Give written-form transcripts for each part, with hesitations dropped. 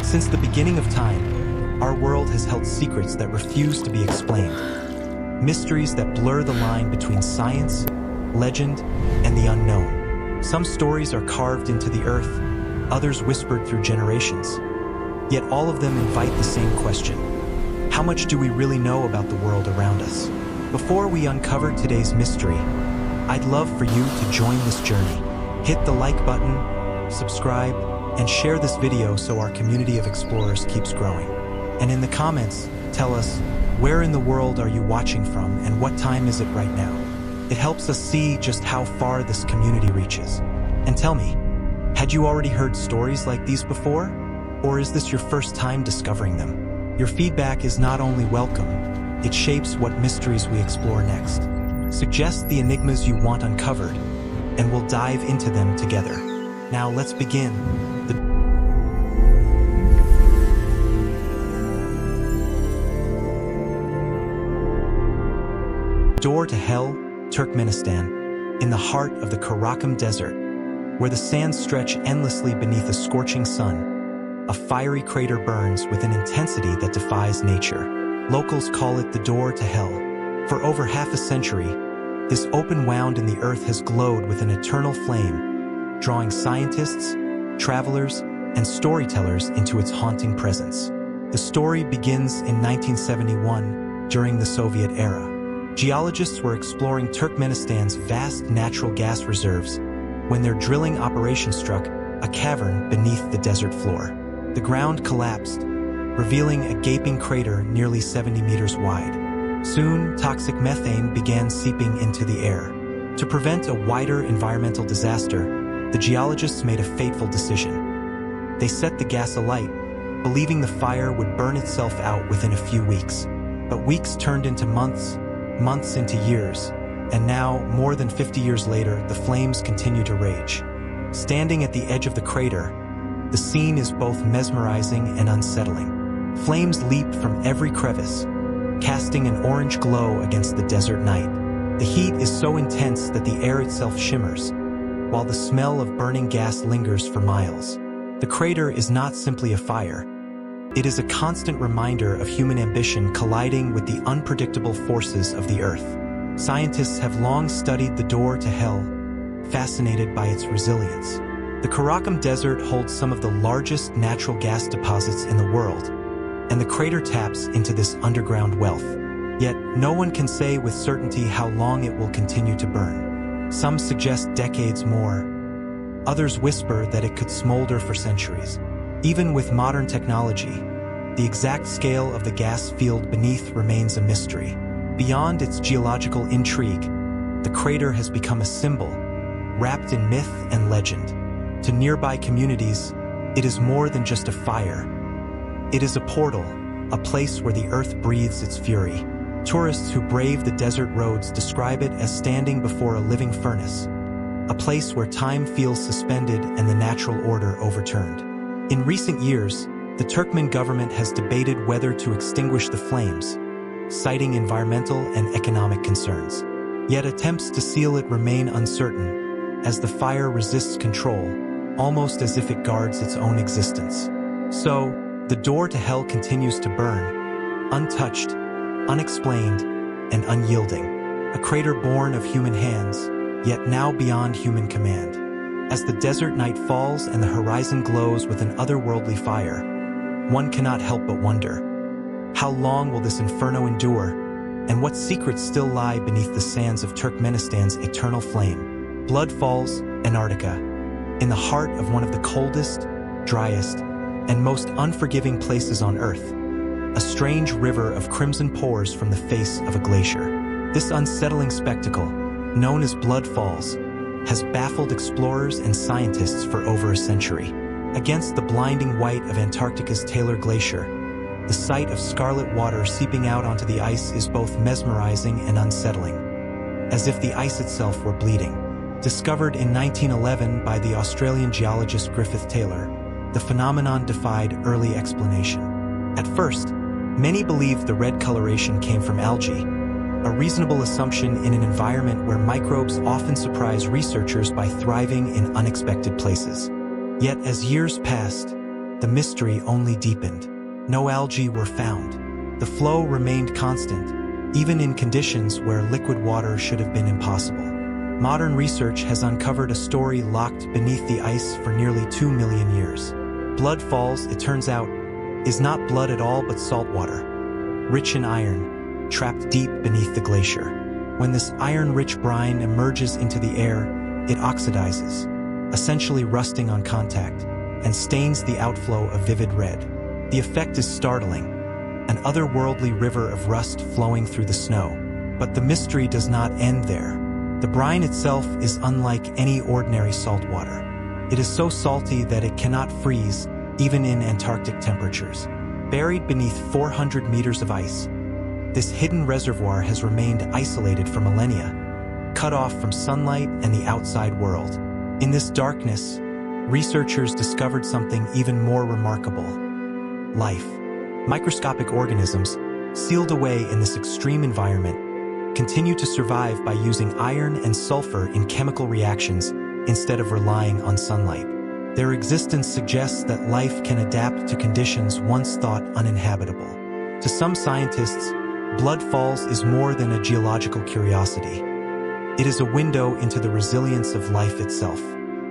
Since the beginning of time, our world has held secrets that refuse to be explained. Mysteries that blur the line between science, legend, and the unknown. Some stories are carved into the earth, others whispered through generations. Yet all of them invite the same question. How much do we really know about the world around us? Before we uncover today's mystery, I'd love for you to join this journey. Hit the like button, subscribe, and share this video so our community of explorers keeps growing. And in the comments, tell us, where in the world are you watching from and what time is it right now? It helps us see just how far this community reaches. And tell me, had you already heard stories like these before? Or is this your first time discovering them? Your feedback is not only welcome, it shapes what mysteries we explore next. Suggest the enigmas you want uncovered, and we'll dive into them together. Now let's begin. The door to Hell, Turkmenistan, in the heart of the Karakum Desert, where the sands stretch endlessly beneath a scorching sun. A fiery crater burns with an intensity that defies nature. Locals call it the door to hell. For over half a century, this open wound in the earth has glowed with an eternal flame, drawing scientists, travelers, and storytellers into its haunting presence. The story begins in 1971, during the Soviet era. Geologists were exploring Turkmenistan's vast natural gas reserves when their drilling operation struck a cavern beneath the desert floor. The ground collapsed, revealing a gaping crater nearly 70 meters wide. Soon, toxic methane began seeping into the air. To prevent a wider environmental disaster, the geologists made a fateful decision. They set the gas alight, believing the fire would burn itself out within a few weeks. But weeks turned into months, months into years, and now, more than 50 years later, the flames continue to rage. Standing at the edge of the crater, the scene is both mesmerizing and unsettling. Flames leap from every crevice, casting an orange glow against the desert night. The heat is so intense that the air itself shimmers, while the smell of burning gas lingers for miles. The crater is not simply a fire. It is a constant reminder of human ambition colliding with the unpredictable forces of the earth. Scientists have long studied the door to hell, fascinated by its resilience. The Karakum Desert holds some of the largest natural gas deposits in the world, and the crater taps into this underground wealth. Yet, no one can say with certainty how long it will continue to burn. Some suggest decades more. Others whisper that it could smolder for centuries. Even with modern technology, the exact scale of the gas field beneath remains a mystery. Beyond its geological intrigue, the crater has become a symbol, wrapped in myth and legend. To nearby communities, it is more than just a fire. It is a portal, a place where the earth breathes its fury. Tourists who brave the desert roads describe it as standing before a living furnace, a place where time feels suspended and the natural order overturned. In recent years, the Turkmen government has debated whether to extinguish the flames, citing environmental and economic concerns. Yet attempts to seal it remain uncertain, as the fire resists control, almost as if it guards its own existence. So, the door to hell continues to burn, untouched, unexplained, and unyielding. A crater born of human hands, yet now beyond human command. As the desert night falls and the horizon glows with an otherworldly fire, one cannot help but wonder, how long will this inferno endure, and what secrets still lie beneath the sands of Turkmenistan's eternal flame? Blood Falls, Antarctica, in the heart of one of the coldest, driest, and most unforgiving places on Earth. A strange river of crimson pours from the face of a glacier. This unsettling spectacle, known as Blood Falls, has baffled explorers and scientists for over a century. Against the blinding white of Antarctica's Taylor Glacier, the sight of scarlet water seeping out onto the ice is both mesmerizing and unsettling, as if the ice itself were bleeding. Discovered in 1911 by the Australian geologist Griffith Taylor, the phenomenon defied early explanation. At first, many believed the red coloration came from algae, a reasonable assumption in an environment where microbes often surprise researchers by thriving in unexpected places. Yet as years passed, the mystery only deepened. No algae were found. The flow remained constant, even in conditions where liquid water should have been impossible. Modern research has uncovered a story locked beneath the ice for nearly 2 million years. Blood Falls, it turns out, is not blood at all but salt water, rich in iron, trapped deep beneath the glacier. When this iron-rich brine emerges into the air, it oxidizes, essentially rusting on contact, and stains the outflow a vivid red. The effect is startling, an otherworldly river of rust flowing through the snow. But the mystery does not end there. The brine itself is unlike any ordinary salt water. It is so salty that it cannot freeze, even in Antarctic temperatures. Buried beneath 400 meters of ice, this hidden reservoir has remained isolated for millennia, cut off from sunlight and the outside world. In this darkness, researchers discovered something even more remarkable: life. Microscopic organisms, sealed away in this extreme environment, continue to survive by using iron and sulfur in chemical reactions instead of relying on sunlight. Their existence suggests that life can adapt to conditions once thought uninhabitable. To some scientists, Blood Falls is more than a geological curiosity. It is a window into the resilience of life itself.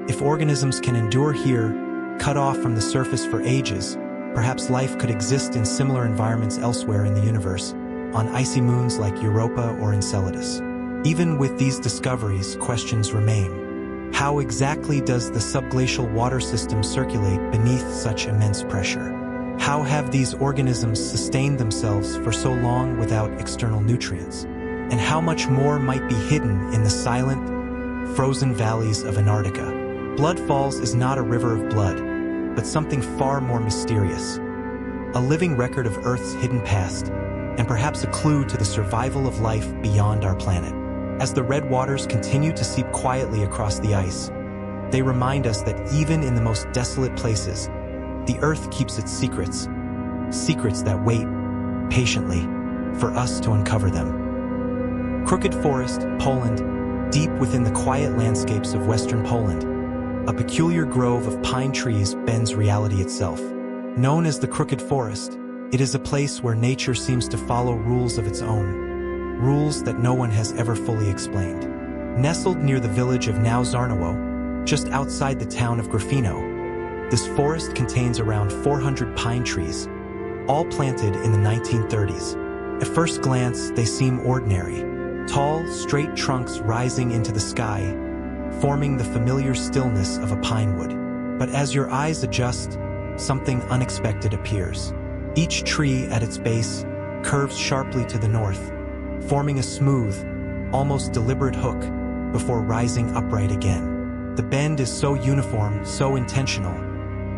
If organisms can endure here, cut off from the surface for ages, perhaps life could exist in similar environments elsewhere in the universe, on icy moons like Europa or Enceladus. Even with these discoveries, questions remain. How exactly does the subglacial water system circulate beneath such immense pressure? How have these organisms sustained themselves for so long without external nutrients? And how much more might be hidden in the silent, frozen valleys of Antarctica? Blood Falls is not a river of blood, but something far more mysterious. A living record of Earth's hidden past, and perhaps a clue to the survival of life beyond our planet. As the red waters continue to seep quietly across the ice, they remind us that even in the most desolate places, the Earth keeps its secrets, secrets that wait patiently for us to uncover them. Crooked Forest, Poland, deep within the quiet landscapes of western Poland, a peculiar grove of pine trees bends reality itself. Known as the Crooked Forest, it is a place where nature seems to follow rules of its own, rules that no one has ever fully explained. Nestled near the village of Zarnowo, just outside the town of Grafino, this forest contains around 400 pine trees, all planted in the 1930s. At first glance, they seem ordinary, tall, straight trunks rising into the sky, forming the familiar stillness of a pine wood. But as your eyes adjust, something unexpected appears. Each tree at its base curves sharply to the north, forming a smooth, almost deliberate hook before rising upright again. The bend is so uniform, so intentional,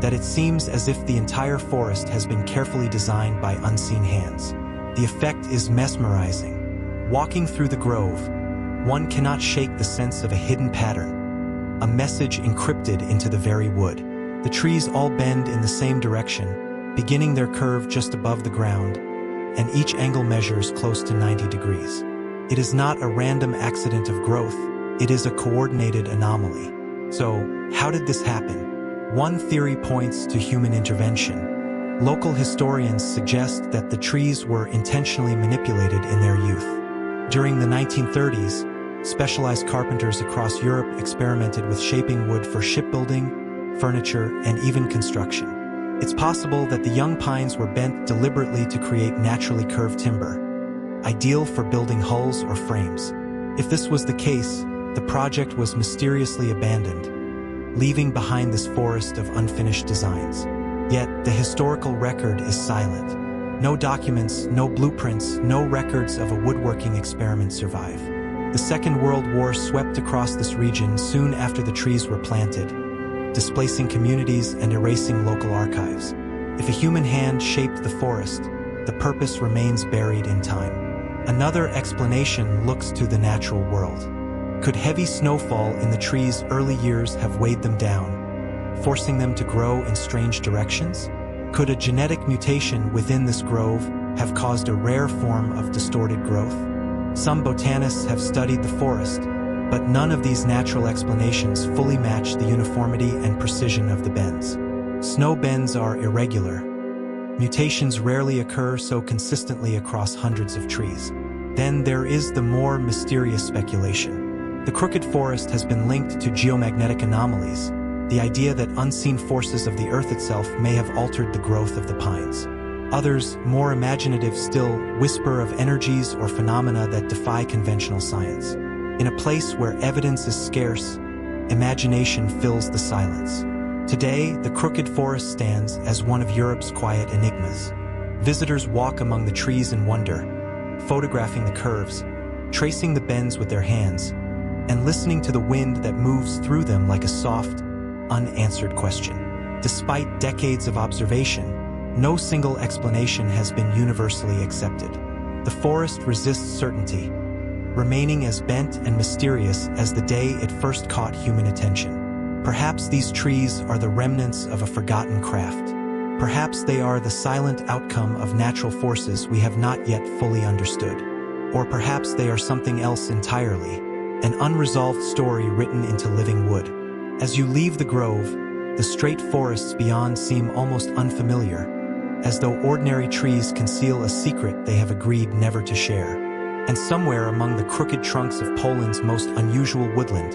that it seems as if the entire forest has been carefully designed by unseen hands. The effect is mesmerizing. Walking through the grove, one cannot shake the sense of a hidden pattern, a message encrypted into the very wood. The trees all bend in the same direction, beginning their curve just above the ground, and each angle measures close to 90 degrees. It is not a random accident of growth, it is a coordinated anomaly. So, how did this happen? One theory points to human intervention. Local historians suggest that the trees were intentionally manipulated in their youth. During the 1930s, specialized carpenters across Europe experimented with shaping wood for shipbuilding, furniture, and even construction. It's possible that the young pines were bent deliberately to create naturally curved timber, ideal for building hulls or frames. If this was the case, the project was mysteriously abandoned, leaving behind this forest of unfinished designs. Yet, the historical record is silent. No documents, no blueprints, no records of a woodworking experiment survive. The Second World War swept across this region soon after the trees were planted, displacing communities and erasing local archives. If a human hand shaped the forest, the purpose remains buried in time. Another explanation looks to the natural world. Could heavy snowfall in the trees' early years have weighed them down, forcing them to grow in strange directions? Could a genetic mutation within this grove have caused a rare form of distorted growth? Some botanists have studied the forest, but none of these natural explanations fully match the uniformity and precision of the bends. Snow bends are irregular. Mutations rarely occur so consistently across hundreds of trees. Then there is the more mysterious speculation. The crooked forest has been linked to geomagnetic anomalies, the idea that unseen forces of the earth itself may have altered the growth of the pines. Others, more imaginative still, whisper of energies or phenomena that defy conventional science. In a place where evidence is scarce, imagination fills the silence. Today, the crooked forest stands as one of Europe's quiet enigmas. Visitors walk among the trees in wonder, photographing the curves, tracing the bends with their hands, and listening to the wind that moves through them like a soft, unanswered question. Despite decades of observation, no single explanation has been universally accepted. The forest resists certainty, remaining as bent and mysterious as the day it first caught human attention. Perhaps these trees are the remnants of a forgotten craft. Perhaps they are the silent outcome of natural forces we have not yet fully understood. Or perhaps they are something else entirely, an unresolved story written into living wood. As you leave the grove, the straight forests beyond seem almost unfamiliar, as though ordinary trees conceal a secret they have agreed never to share. And somewhere among the crooked trunks of Poland's most unusual woodland,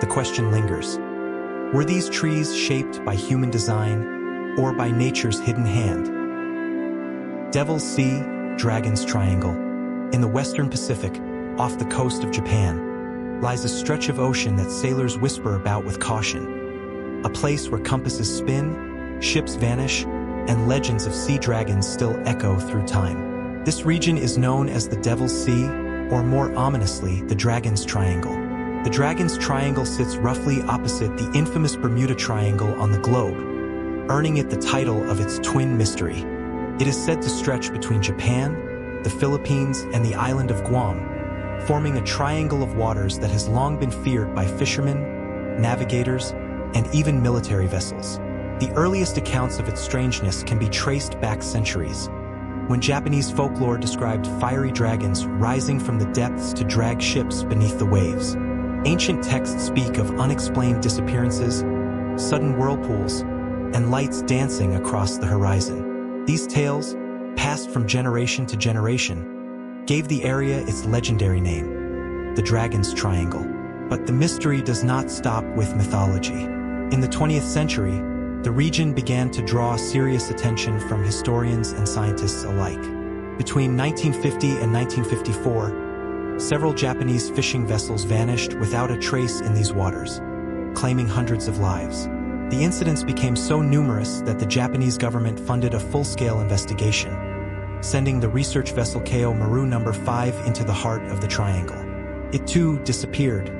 the question lingers. Were these trees shaped by human design or by nature's hidden hand? Devil's Sea, Dragon's Triangle. In the western Pacific, off the coast of Japan, lies a stretch of ocean that sailors whisper about with caution. A place where compasses spin, ships vanish, and legends of sea dragons still echo through time. This region is known as the Devil's Sea, or more ominously, the Dragon's Triangle. The Dragon's Triangle sits roughly opposite the infamous Bermuda Triangle on the globe, earning it the title of its twin mystery. It is said to stretch between Japan, the Philippines, and the island of Guam, forming a triangle of waters that has long been feared by fishermen, navigators, and even military vessels. The earliest accounts of its strangeness can be traced back centuries, when Japanese folklore described fiery dragons rising from the depths to drag ships beneath the waves. Ancient texts speak of unexplained disappearances, sudden whirlpools, and lights dancing across the horizon. These tales, passed from generation to generation, gave the area its legendary name, the Dragon's Triangle. But the mystery does not stop with mythology. In the 20th century, the region began to draw serious attention from historians and scientists alike. Between 1950 and 1954, several Japanese fishing vessels vanished without a trace in these waters, claiming hundreds of lives. The incidents became so numerous that the Japanese government funded a full-scale investigation, sending the research vessel Ko Maru No. 5 into the heart of the triangle. It too disappeared,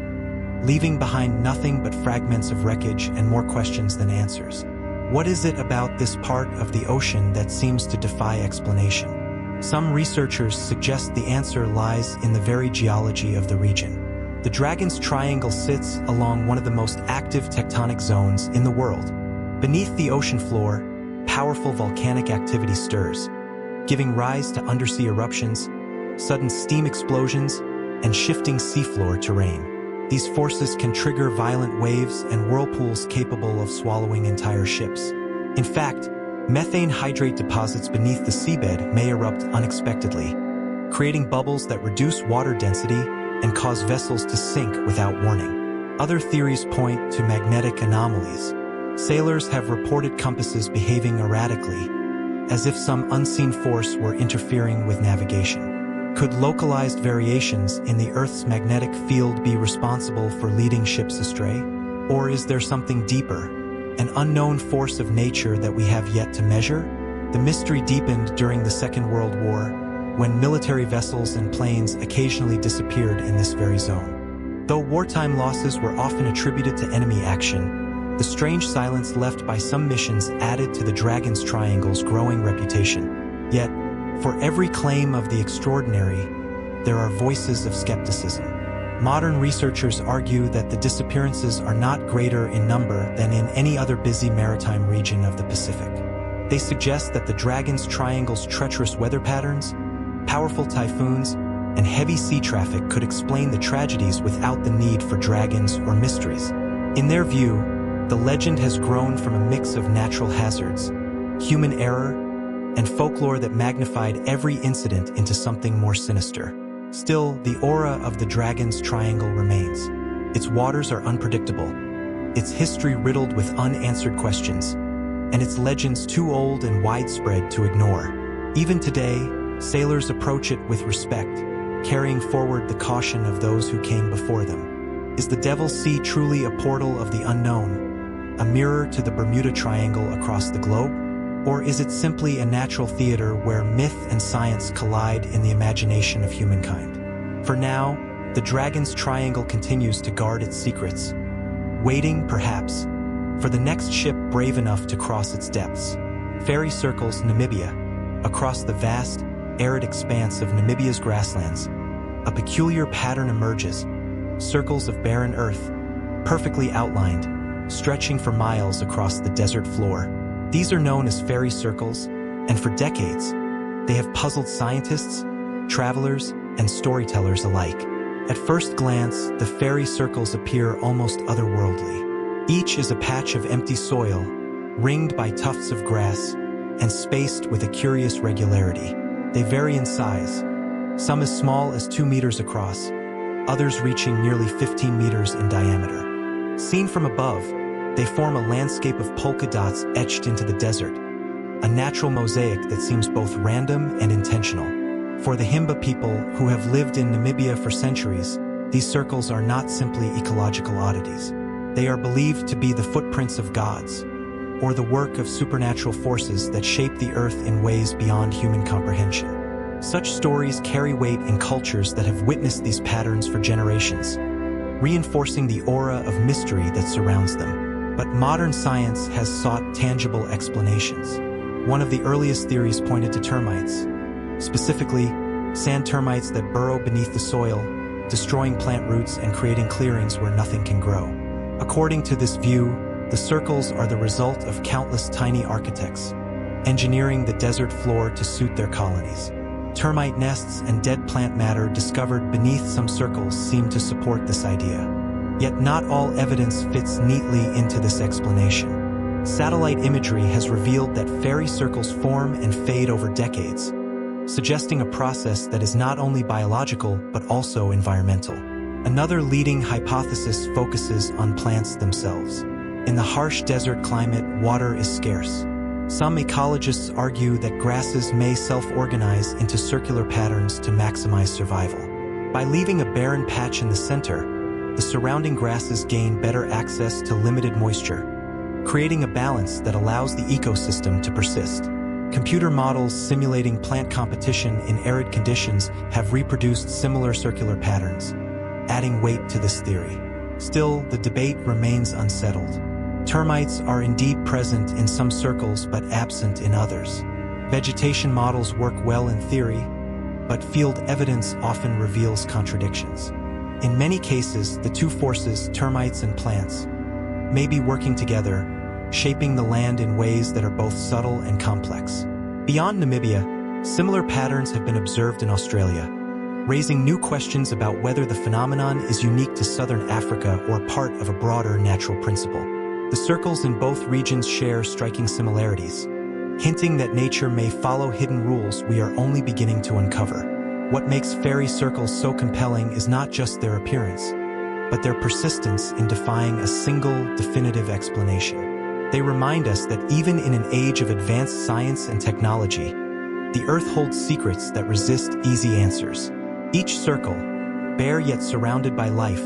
leaving behind nothing but fragments of wreckage and more questions than answers. What is it about this part of the ocean that seems to defy explanation? Some researchers suggest the answer lies in the very geology of the region. The Dragon's Triangle sits along one of the most active tectonic zones in the world. Beneath the ocean floor, powerful volcanic activity stirs, giving rise to undersea eruptions, sudden steam explosions, and shifting seafloor terrain. These forces can trigger violent waves and whirlpools capable of swallowing entire ships. In fact, methane hydrate deposits beneath the seabed may erupt unexpectedly, creating bubbles that reduce water density and cause vessels to sink without warning. Other theories point to magnetic anomalies. Sailors have reported compasses behaving erratically, as if some unseen force were interfering with navigation. Could localized variations in the Earth's magnetic field be responsible for leading ships astray? Or is there something deeper, an unknown force of nature that we have yet to measure? The mystery deepened during the Second World War, when military vessels and planes occasionally disappeared in this very zone. Though wartime losses were often attributed to enemy action, the strange silence left by some missions added to the Dragon's Triangle's growing reputation. Yet, for every claim of the extraordinary, there are voices of skepticism. Modern researchers argue that the disappearances are not greater in number than in any other busy maritime region of the Pacific. They suggest that the Dragon's Triangle's treacherous weather patterns, powerful typhoons, and heavy sea traffic could explain the tragedies without the need for dragons or mysteries. In their view, The legend has grown from a mix of natural hazards, human error, and folklore that magnified every incident into something more sinister. Still, the aura of the Dragon's Triangle remains. Its waters are unpredictable, its history riddled with unanswered questions, and its legends too old and widespread to ignore. Even today, sailors approach it with respect, carrying forward the caution of those who came before them. Is the Devil's Sea truly a portal of the unknown, a mirror to the Bermuda Triangle across the globe? Or is it simply a natural theater where myth and science collide in the imagination of humankind? For now, the Dragon's Triangle continues to guard its secrets, waiting, perhaps, for the next ship brave enough to cross its depths. Ferry circles Namibia. Across the vast, arid expanse of Namibia's grasslands, a peculiar pattern emerges, circles of barren earth, perfectly outlined, stretching for miles across the desert floor. These are known as fairy circles, and for decades, they have puzzled scientists, travelers, and storytellers alike. At first glance, the fairy circles appear almost otherworldly. Each is a patch of empty soil, ringed by tufts of grass, and spaced with a curious regularity. They vary in size, some as small as 2 meters across, others reaching nearly 15 meters in diameter. Seen from above, they form a landscape of polka dots etched into the desert, a natural mosaic that seems both random and intentional. For the Himba people who have lived in Namibia for centuries, these circles are not simply ecological oddities. They are believed to be the footprints of gods, or the work of supernatural forces that shape the earth in ways beyond human comprehension. Such stories carry weight in cultures that have witnessed these patterns for generations, reinforcing the aura of mystery that surrounds them. But modern science has sought tangible explanations. One of the earliest theories pointed to termites, specifically sand termites that burrow beneath the soil, destroying plant roots and creating clearings where nothing can grow. According to this view, the circles are the result of countless tiny architects, engineering the desert floor to suit their colonies. Termite nests and dead plant matter discovered beneath some circles seem to support this idea. Yet not all evidence fits neatly into this explanation. Satellite imagery has revealed that fairy circles form and fade over decades, suggesting a process that is not only biological but also environmental. Another leading hypothesis focuses on plants themselves. In the harsh desert climate, water is scarce. Some ecologists argue that grasses may self-organize into circular patterns to maximize survival. By leaving a barren patch in the center, the surrounding grasses gain better access to limited moisture, creating a balance that allows the ecosystem to persist. Computer models simulating plant competition in arid conditions have reproduced similar circular patterns, adding weight to this theory. Still, the debate remains unsettled. Termites are indeed present in some circles but absent in others. Vegetation models work well in theory, but field evidence often reveals contradictions. In many cases, the two forces, termites and plants, may be working together, shaping the land in ways that are both subtle and complex. Beyond Namibia, similar patterns have been observed in Australia, raising new questions about whether the phenomenon is unique to southern Africa or part of a broader natural principle. The circles in both regions share striking similarities, hinting that nature may follow hidden rules we are only beginning to uncover. What makes fairy circles so compelling is not just their appearance, but their persistence in defying a single, definitive explanation. They remind us that even in an age of advanced science and technology, the Earth holds secrets that resist easy answers. Each circle, bare yet surrounded by life,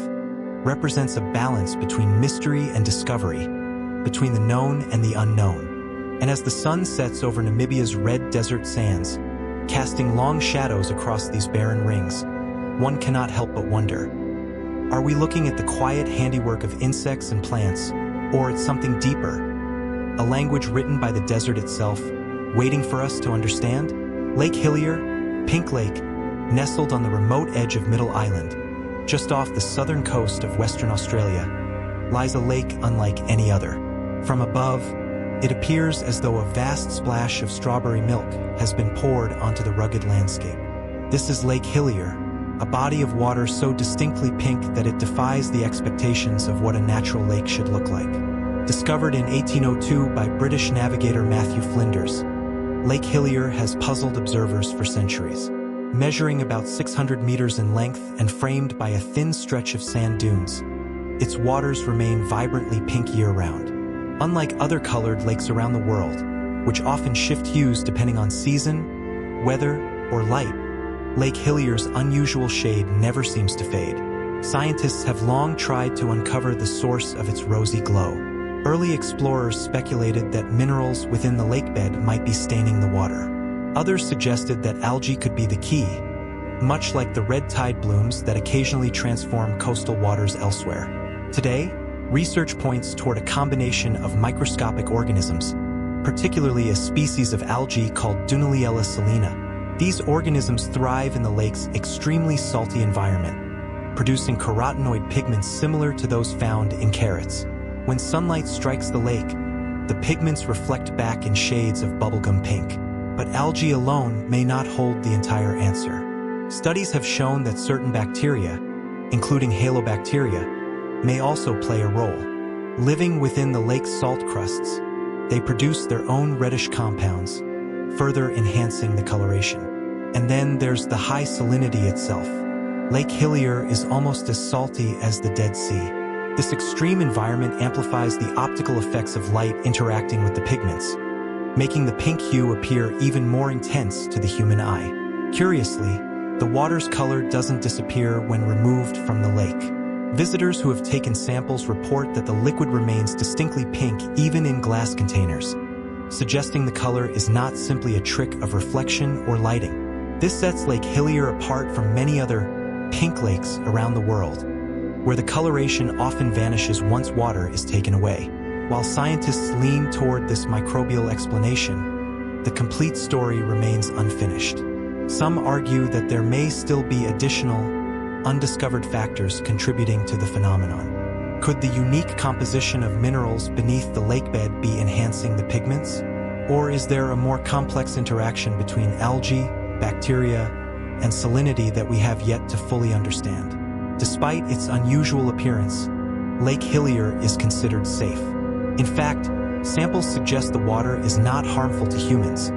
represents a balance between mystery and discovery, between the known and the unknown. And as the sun sets over Namibia's red desert sands, casting long shadows across these barren rings, one cannot help but wonder, are we looking at the quiet handiwork of insects and plants, or at something deeper, a language written by the desert itself, waiting for us to understand? Lake Hillier, Pink Lake, nestled on the remote edge of Middle Island, just off the southern coast of Western Australia, lies a lake unlike any other. From above, it appears as though a vast splash of strawberry milk has been poured onto the rugged landscape. This is Lake Hillier, a body of water so distinctly pink that it defies the expectations of what a natural lake should look like. Discovered in 1802 by British navigator Matthew Flinders, Lake Hillier has puzzled observers for centuries. Measuring about 600 meters in length and framed by a thin stretch of sand dunes, its waters remain vibrantly pink year-round. Unlike other colored lakes around the world, which often shift hues depending on season, weather, or light, Lake Hillier's unusual shade never seems to fade. Scientists have long tried to uncover the source of its rosy glow. Early explorers speculated that minerals within the lakebed might be staining the water. Others suggested that algae could be the key, much like the red tide blooms that occasionally transform coastal waters elsewhere. Today, research points toward a combination of microscopic organisms, particularly a species of algae called Dunaliella salina. These organisms thrive in the lake's extremely salty environment, producing carotenoid pigments similar to those found in carrots. When sunlight strikes the lake, the pigments reflect back in shades of bubblegum pink. But algae alone may not hold the entire answer. Studies have shown that certain bacteria, including halobacteria, may also play a role. Living within the lake's salt crusts, they produce their own reddish compounds, further enhancing the coloration. And then there's the high salinity itself. Lake Hillier is almost as salty as the Dead Sea. This extreme environment amplifies the optical effects of light interacting with the pigments, making the pink hue appear even more intense to the human eye. Curiously, the water's color doesn't disappear when removed from the lake. Visitors who have taken samples report that the liquid remains distinctly pink even in glass containers, suggesting the color is not simply a trick of reflection or lighting. This sets Lake Hillier apart from many other pink lakes around the world, where the coloration often vanishes once water is taken away. While scientists lean toward this microbial explanation, the complete story remains unfinished. Some argue that there may still be additional, undiscovered factors contributing to the phenomenon. Could the unique composition of minerals beneath the lakebed be enhancing the pigments? Or is there a more complex interaction between algae, bacteria, and salinity that we have yet to fully understand? Despite its unusual appearance, Lake Hillier is considered safe. In fact, samples suggest the water is not harmful to humans,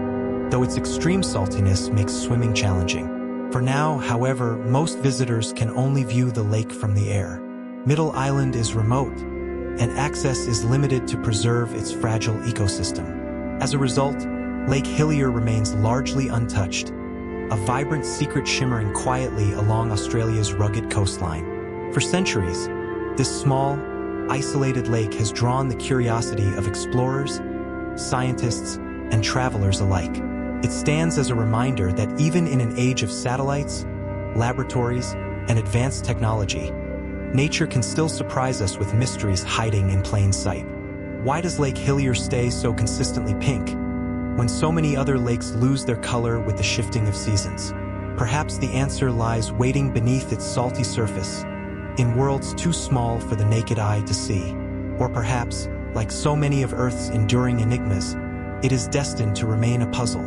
though its extreme saltiness makes swimming challenging. For now, however, most visitors can only view the lake from the air. Middle Island is remote, and access is limited to preserve its fragile ecosystem. As a result, Lake Hillier remains largely untouched, a vibrant secret shimmering quietly along Australia's rugged coastline. For centuries, this small, isolated lake has drawn the curiosity of explorers, scientists, and travelers alike. It stands as a reminder that even in an age of satellites, laboratories, and advanced technology, nature can still surprise us with mysteries hiding in plain sight. Why does Lake Hillier stay so consistently pink, when so many other lakes lose their color with the shifting of seasons? Perhaps the answer lies waiting beneath its salty surface, in worlds too small for the naked eye to see. Or perhaps, like so many of Earth's enduring enigmas, it is destined to remain a puzzle,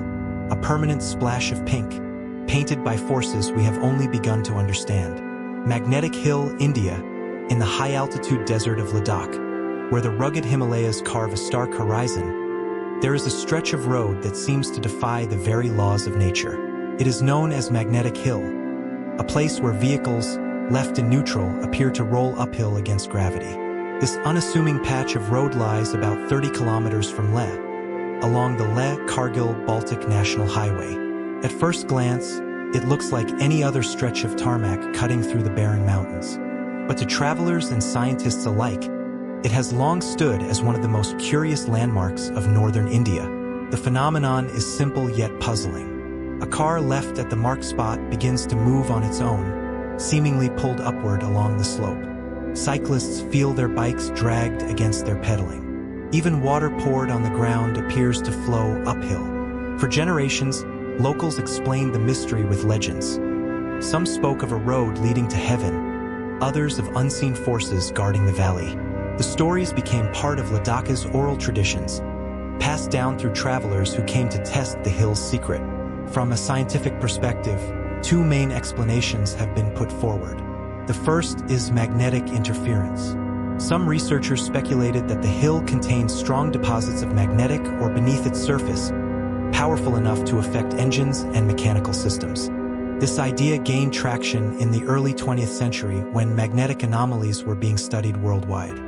a permanent splash of pink, painted by forces we have only begun to understand. Magnetic Hill, India, in the high-altitude desert of Ladakh, where the rugged Himalayas carve a stark horizon, there is a stretch of road that seems to defy the very laws of nature. It is known as Magnetic Hill, a place where vehicles, left in neutral, appear to roll uphill against gravity. This unassuming patch of road lies about 30 kilometers from Leh, along the Leh-Kargil-Baltic National Highway. At first glance, it looks like any other stretch of tarmac cutting through the barren mountains. But to travelers and scientists alike, it has long stood as one of the most curious landmarks of northern India. The phenomenon is simple yet puzzling. A car left at the marked spot begins to move on its own, seemingly pulled upward along the slope. Cyclists feel their bikes dragged against their pedaling. Even water poured on the ground appears to flow uphill. For generations, locals explained the mystery with legends. Some spoke of a road leading to heaven, others of unseen forces guarding the valley. The stories became part of Ladakha's oral traditions, passed down through travelers who came to test the hill's secret. From a scientific perspective, two main explanations have been put forward. The first is magnetic interference. Some researchers speculated that the hill contained strong deposits of magnetic or beneath its surface, powerful enough to affect engines and mechanical systems. This idea gained traction in the early 20th century when magnetic anomalies were being studied worldwide.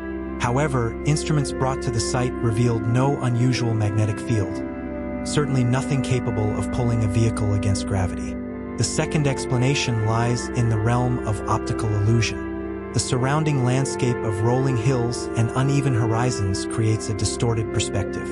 However, instruments brought to the site revealed no unusual magnetic field, certainly nothing capable of pulling a vehicle against gravity. The second explanation lies in the realm of optical illusion. The surrounding landscape of rolling hills and uneven horizons creates a distorted perspective.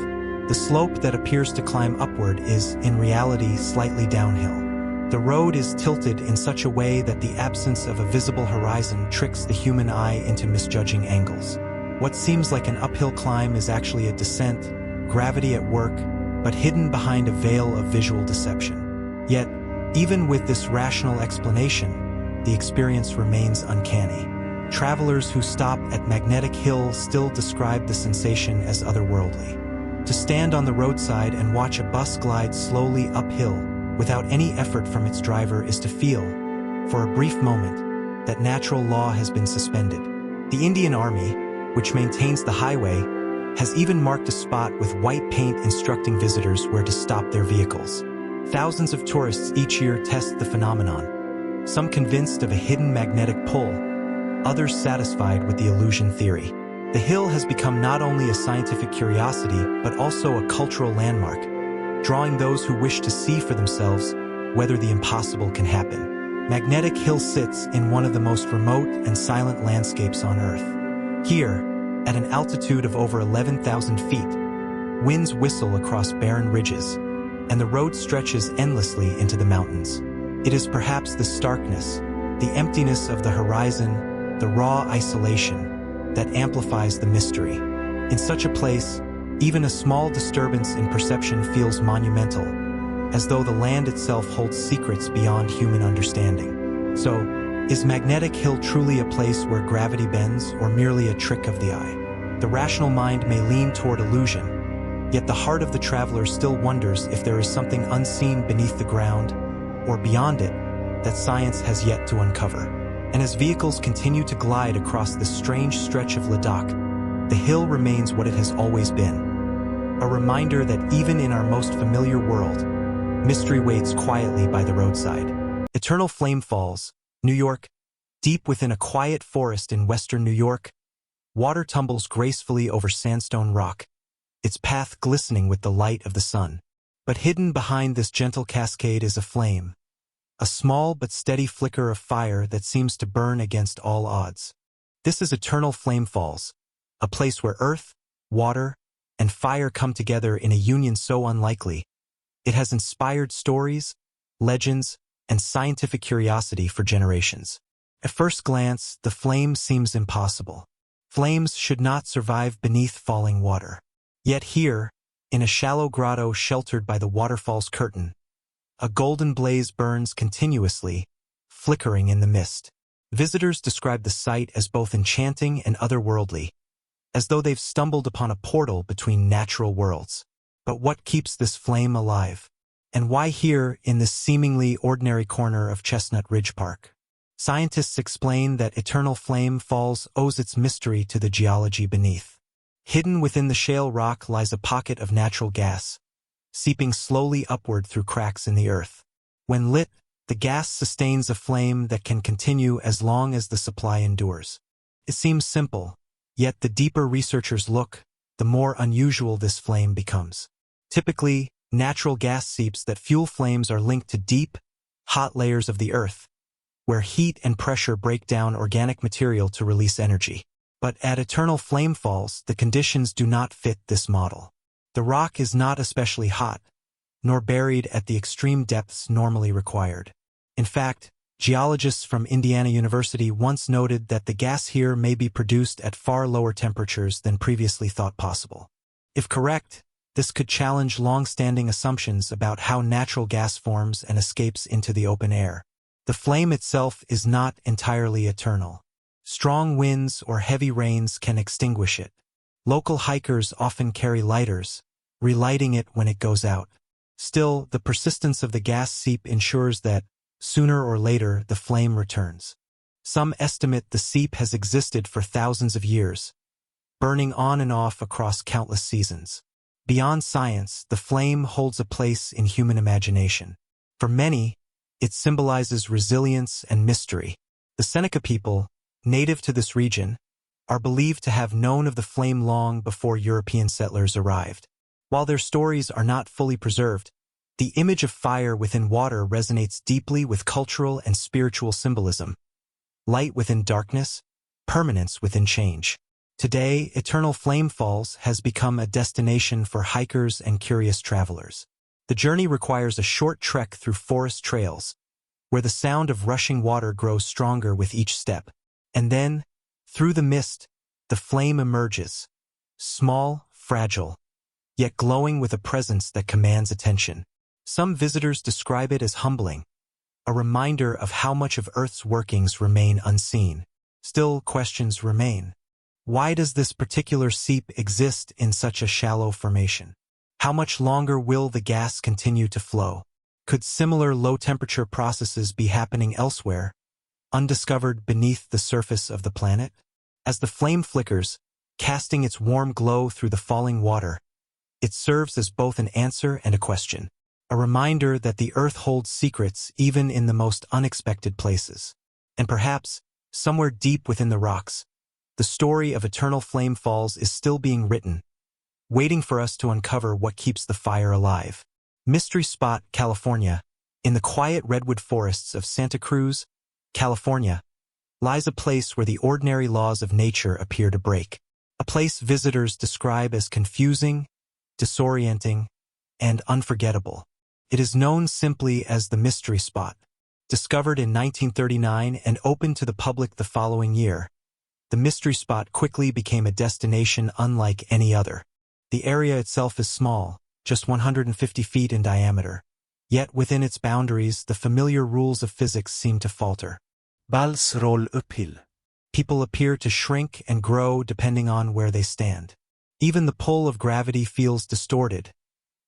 The slope that appears to climb upward is, in reality, slightly downhill. The road is tilted in such a way that the absence of a visible horizon tricks the human eye into misjudging angles. What seems like an uphill climb is actually a descent, gravity at work, but hidden behind a veil of visual deception. Yet, even with this rational explanation, the experience remains uncanny. Travelers who stop at Magnetic Hill still describe the sensation as otherworldly. To stand on the roadside and watch a bus glide slowly uphill without any effort from its driver is to feel, for a brief moment, that natural law has been suspended. The Indian Army, which maintains the highway, has even marked a spot with white paint instructing visitors where to stop their vehicles. Thousands of tourists each year test the phenomenon, some convinced of a hidden magnetic pull, others satisfied with the illusion theory. The hill has become not only a scientific curiosity, but also a cultural landmark, drawing those who wish to see for themselves whether the impossible can happen. Magnetic Hill sits in one of the most remote and silent landscapes on Earth. Here, at an altitude of over 11,000 feet, winds whistle across barren ridges, and the road stretches endlessly into the mountains. It is perhaps the starkness, the emptiness of the horizon, the raw isolation, that amplifies the mystery. In such a place, even a small disturbance in perception feels monumental, as though the land itself holds secrets beyond human understanding. So, is Magnetic Hill truly a place where gravity bends, or merely a trick of the eye? The rational mind may lean toward illusion, yet the heart of the traveler still wonders if there is something unseen beneath the ground, or beyond it, that science has yet to uncover. And as vehicles continue to glide across this strange stretch of Ladakh, the hill remains what it has always been. A reminder that even in our most familiar world, mystery waits quietly by the roadside. Eternal Flame Falls, New York. Deep within a quiet forest in western New York, water tumbles gracefully over sandstone rock, its path glistening with the light of the sun. But hidden behind this gentle cascade is a flame, a small but steady flicker of fire that seems to burn against all odds. This is Eternal Flame Falls, a place where earth, water, and fire come together in a union so unlikely. It has inspired stories, legends, and scientific curiosity for generations. At first glance, the flame seems impossible. Flames should not survive beneath falling water. Yet here, in a shallow grotto sheltered by the waterfall's curtain, a golden blaze burns continuously, flickering in the mist. Visitors describe the sight as both enchanting and otherworldly, as though they've stumbled upon a portal between natural worlds. But what keeps this flame alive? And why here, in this seemingly ordinary corner of Chestnut Ridge Park? Scientists explain that Eternal Flame Falls owes its mystery to the geology beneath. Hidden within the shale rock lies a pocket of natural gas, seeping slowly upward through cracks in the earth. When lit, the gas sustains a flame that can continue as long as the supply endures. It seems simple, yet the deeper researchers look, the more unusual this flame becomes. Typically, natural gas seeps that fuel flames are linked to deep, hot layers of the earth, where heat and pressure break down organic material to release energy. But at Eternal Flame Falls, the conditions do not fit this model. The rock is not especially hot, nor buried at the extreme depths normally required. In fact, geologists from Indiana University once noted that the gas here may be produced at far lower temperatures than previously thought possible. If correct, this could challenge long-standing assumptions about how natural gas forms and escapes into the open air. The flame itself is not entirely eternal. Strong winds or heavy rains can extinguish it. Local hikers often carry lighters, relighting it when it goes out. Still, the persistence of the gas seep ensures that, sooner or later, the flame returns. Some estimate the seep has existed for thousands of years, burning on and off across countless seasons. Beyond science, the flame holds a place in human imagination. For many, it symbolizes resilience and mystery. The Seneca people, native to this region, are believed to have known of the flame long before European settlers arrived. While their stories are not fully preserved, the image of fire within water resonates deeply with cultural and spiritual symbolism. Light within darkness, permanence within change. Today, Eternal Flame Falls has become a destination for hikers and curious travelers. The journey requires a short trek through forest trails, where the sound of rushing water grows stronger with each step. And then, through the mist, the flame emerges, small, fragile, yet glowing with a presence that commands attention. Some visitors describe it as humbling, a reminder of how much of Earth's workings remain unseen. Still, questions remain. Why does this particular seep exist in such a shallow formation? How much longer will the gas continue to flow? Could similar low-temperature processes be happening elsewhere, undiscovered beneath the surface of the planet? As the flame flickers, casting its warm glow through the falling water, it serves as both an answer and a question, a reminder that the Earth holds secrets even in the most unexpected places. And perhaps, somewhere deep within the rocks, the story of Eternal Flame Falls is still being written, waiting for us to uncover what keeps the fire alive. Mystery Spot, California. In the quiet redwood forests of Santa Cruz, California, lies a place where the ordinary laws of nature appear to break. A place visitors describe as confusing, disorienting, and unforgettable. It is known simply as the Mystery Spot. Discovered in 1939 and opened to the public the following year, the Mystery Spot quickly became a destination unlike any other. The area itself is small, just 150 feet in diameter. Yet within its boundaries, the familiar rules of physics seem to falter. Balls roll uphill. People appear to shrink and grow depending on where they stand. Even the pull of gravity feels distorted,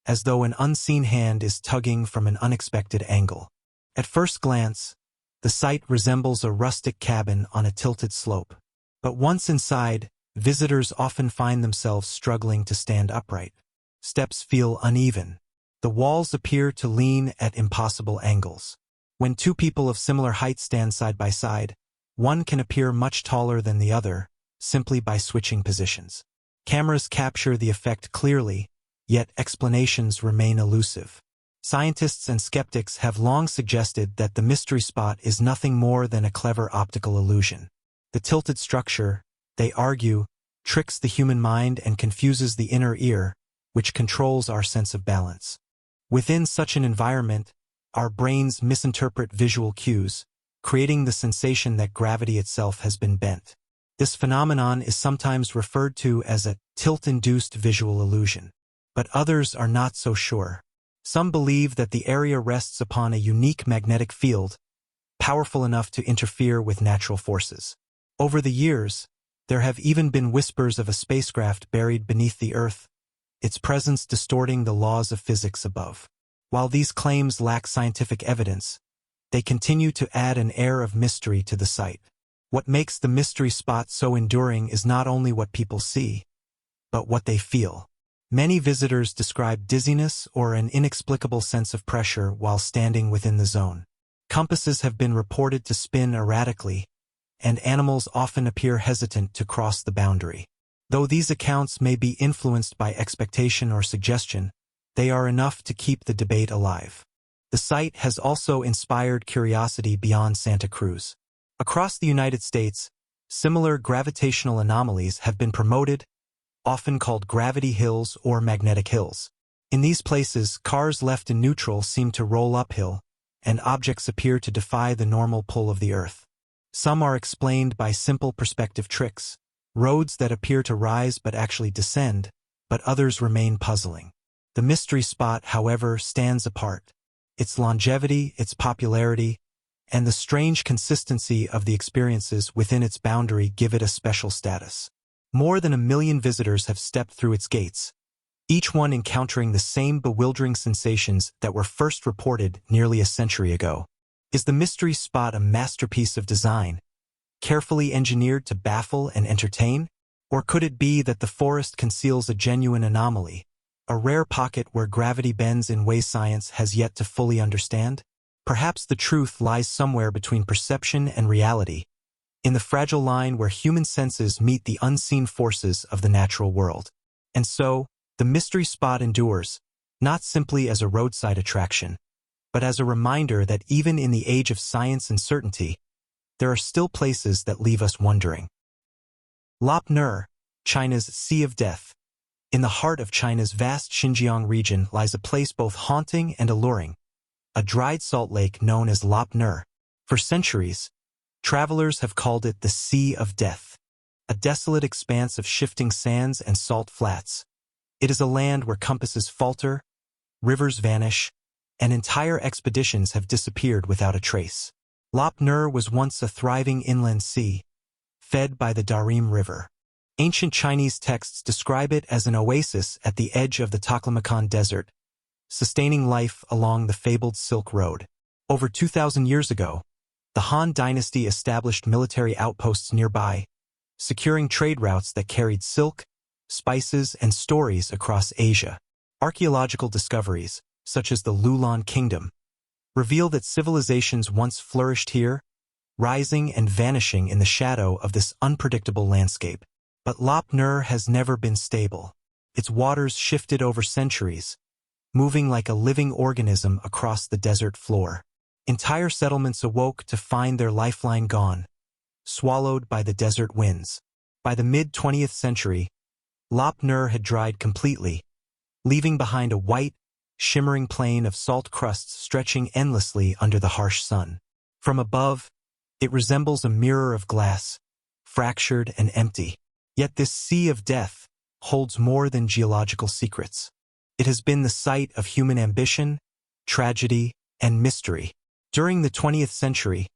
as though an unseen hand is tugging from an unexpected angle. At first glance, the site resembles a rustic cabin on a tilted slope. But once inside, visitors often find themselves struggling to stand upright. Steps feel uneven. The walls appear to lean at impossible angles. When two people of similar height stand side by side, one can appear much taller than the other, simply by switching positions. Cameras capture the effect clearly, yet explanations remain elusive. Scientists and skeptics have long suggested that the Mystery Spot is nothing more than a clever optical illusion. The tilted structure, they argue, tricks the human mind and confuses the inner ear, which controls our sense of balance. Within such an environment, our brains misinterpret visual cues, creating the sensation that gravity itself has been bent. This phenomenon is sometimes referred to as a tilt-induced visual illusion. But others are not so sure. Some believe that the area rests upon a unique magnetic field, powerful enough to interfere with natural forces. Over the years, there have even been whispers of a spacecraft buried beneath the Earth, its presence distorting the laws of physics above. While these claims lack scientific evidence, they continue to add an air of mystery to the site. What makes the Mystery Spot so enduring is not only what people see, but what they feel. Many visitors describe dizziness or an inexplicable sense of pressure while standing within the zone. Compasses have been reported to spin erratically, and animals often appear hesitant to cross the boundary. Though these accounts may be influenced by expectation or suggestion, they are enough to keep the debate alive. The site has also inspired curiosity beyond Santa Cruz. Across the United States, similar gravitational anomalies have been promoted, often called gravity hills or magnetic hills. In these places, cars left in neutral seem to roll uphill, and objects appear to defy the normal pull of the Earth. Some are explained by simple perspective tricks, roads that appear to rise but actually descend, but others remain puzzling. The Mystery Spot, however, stands apart. Its longevity, its popularity, and the strange consistency of the experiences within its boundary give it a special status. More than 1 million visitors have stepped through its gates, each one encountering the same bewildering sensations that were first reported nearly a century ago. Is the Mystery Spot a masterpiece of design, carefully engineered to baffle and entertain? Or could it be that the forest conceals a genuine anomaly, a rare pocket where gravity bends in ways science has yet to fully understand? Perhaps the truth lies somewhere between perception and reality, in the fragile line where human senses meet the unseen forces of the natural world. And so, the mystery spot endures, not simply as a roadside attraction, but as a reminder that even in the age of science and certainty, there are still places that leave us wondering. Lop Nur, China's Sea of Death. In the heart of China's vast Xinjiang region lies a place both haunting and alluring, a dried salt lake known as Lop Nur. For centuries, travelers have called it the Sea of Death, a desolate expanse of shifting sands and salt flats. It is a land where compasses falter, rivers vanish, and entire expeditions have disappeared without a trace. Lop Nur was once a thriving inland sea, fed by the Darim River. Ancient Chinese texts describe it as an oasis at the edge of the Taklamakan Desert, sustaining life along the fabled Silk Road. Over 2,000 years ago, the Han Dynasty established military outposts nearby, securing trade routes that carried silk, spices, and stories across Asia. Archaeological discoveries, such as the Lulan Kingdom, reveal that civilizations once flourished here, rising and vanishing in the shadow of this unpredictable landscape. But Lop Nur has never been stable. Its waters shifted over centuries, moving like a living organism across the desert floor. Entire settlements awoke to find their lifeline gone, swallowed by the desert winds. By the mid-20th century, Lop Nur had dried completely, leaving behind a white, shimmering plain of salt crusts stretching endlessly under the harsh sun. From above, it resembles a mirror of glass, fractured and empty. Yet this Sea of Death holds more than geological secrets. It has been the site of human ambition, tragedy, and mystery. During the 20th century,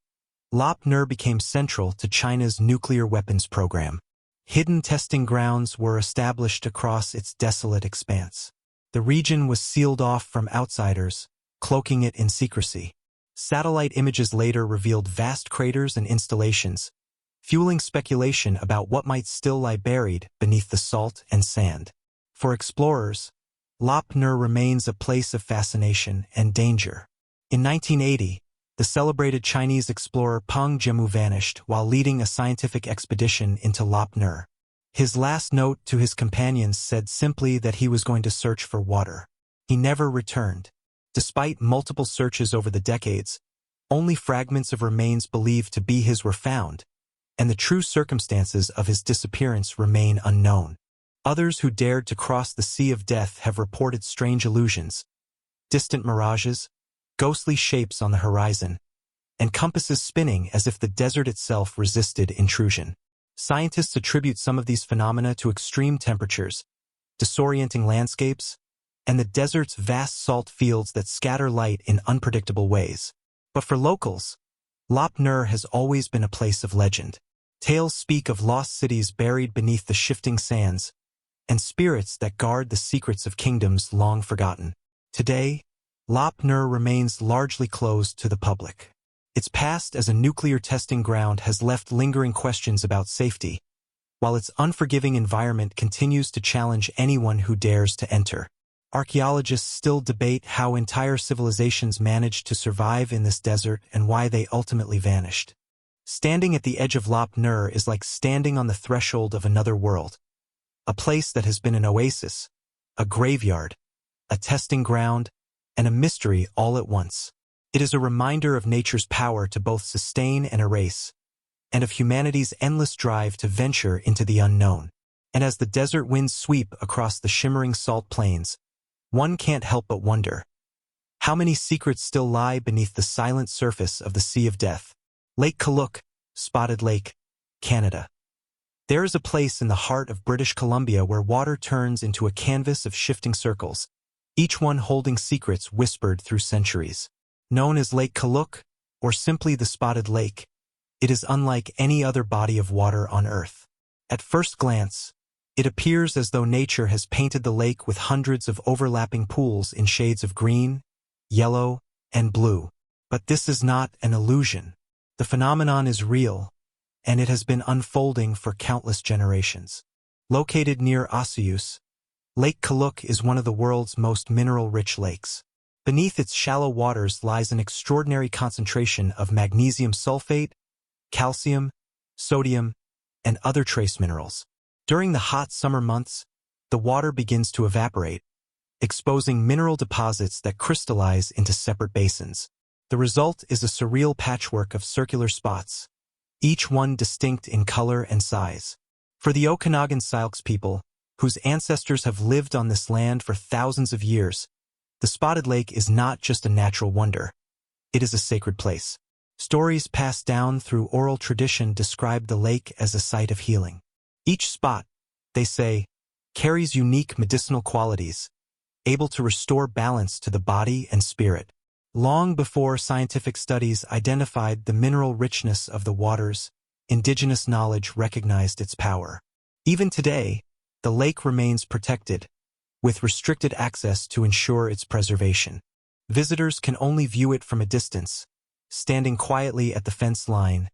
Lop Nur became central to China's nuclear weapons program. Hidden testing grounds were established across its desolate expanse. The region was sealed off from outsiders, cloaking it in secrecy. Satellite images later revealed vast craters and installations, fueling speculation about what might still lie buried beneath the salt and sand. For explorers, Lop Nur remains a place of fascination and danger. In 1980, the celebrated Chinese explorer Peng Jimu vanished while leading a scientific expedition into Lop Nur. His last note to his companions said simply that he was going to search for water. He never returned. Despite multiple searches over the decades, only fragments of remains believed to be his were found, and the true circumstances of his disappearance remain unknown. Others who dared to cross the Sea of Death have reported strange illusions, distant mirages, ghostly shapes on the horizon, and compasses spinning as if the desert itself resisted intrusion. Scientists attribute some of these phenomena to extreme temperatures, disorienting landscapes, and the desert's vast salt fields that scatter light in unpredictable ways. But for locals, Lop Nur has always been a place of legend. Tales speak of lost cities buried beneath the shifting sands, and spirits that guard the secrets of kingdoms long forgotten. Today, Lop Nur remains largely closed to the public. Its past as a nuclear testing ground has left lingering questions about safety, while its unforgiving environment continues to challenge anyone who dares to enter. Archaeologists still debate how entire civilizations managed to survive in this desert and why they ultimately vanished. Standing at the edge of Lop Nur is like standing on the threshold of another world, a place that has been an oasis, a graveyard, a testing ground, and a mystery all at once. It is a reminder of nature's power to both sustain and erase, and of humanity's endless drive to venture into the unknown. And as the desert winds sweep across the shimmering salt plains, one can't help but wonder, how many secrets still lie beneath the silent surface of the Sea of Death? Lake Kaluk, Spotted Lake, Canada. There is a place in the heart of British Columbia where water turns into a canvas of shifting circles, each one holding secrets whispered through centuries. Known as Lake Kaluk, or simply the Spotted Lake, it is unlike any other body of water on Earth. At first glance, it appears as though nature has painted the lake with hundreds of overlapping pools in shades of green, yellow, and blue. But this is not an illusion. The phenomenon is real, and it has been unfolding for countless generations. Located near Osseous, Lake Kaluk is one of the world's most mineral-rich lakes. Beneath its shallow waters lies an extraordinary concentration of magnesium sulfate, calcium, sodium, and other trace minerals. During the hot summer months, the water begins to evaporate, exposing mineral deposits that crystallize into separate basins. The result is a surreal patchwork of circular spots, each one distinct in color and size. For the Okanagan Syilx people, whose ancestors have lived on this land for thousands of years, the Spotted Lake is not just a natural wonder. It is a sacred place. Stories passed down through oral tradition describe the lake as a site of healing. Each spot, they say, carries unique medicinal qualities, able to restore balance to the body and spirit. Long before scientific studies identified the mineral richness of the waters, indigenous knowledge recognized its power. Even today, the lake remains protected, with restricted access to ensure its preservation. Visitors can only view it from a distance, standing quietly at the fence line,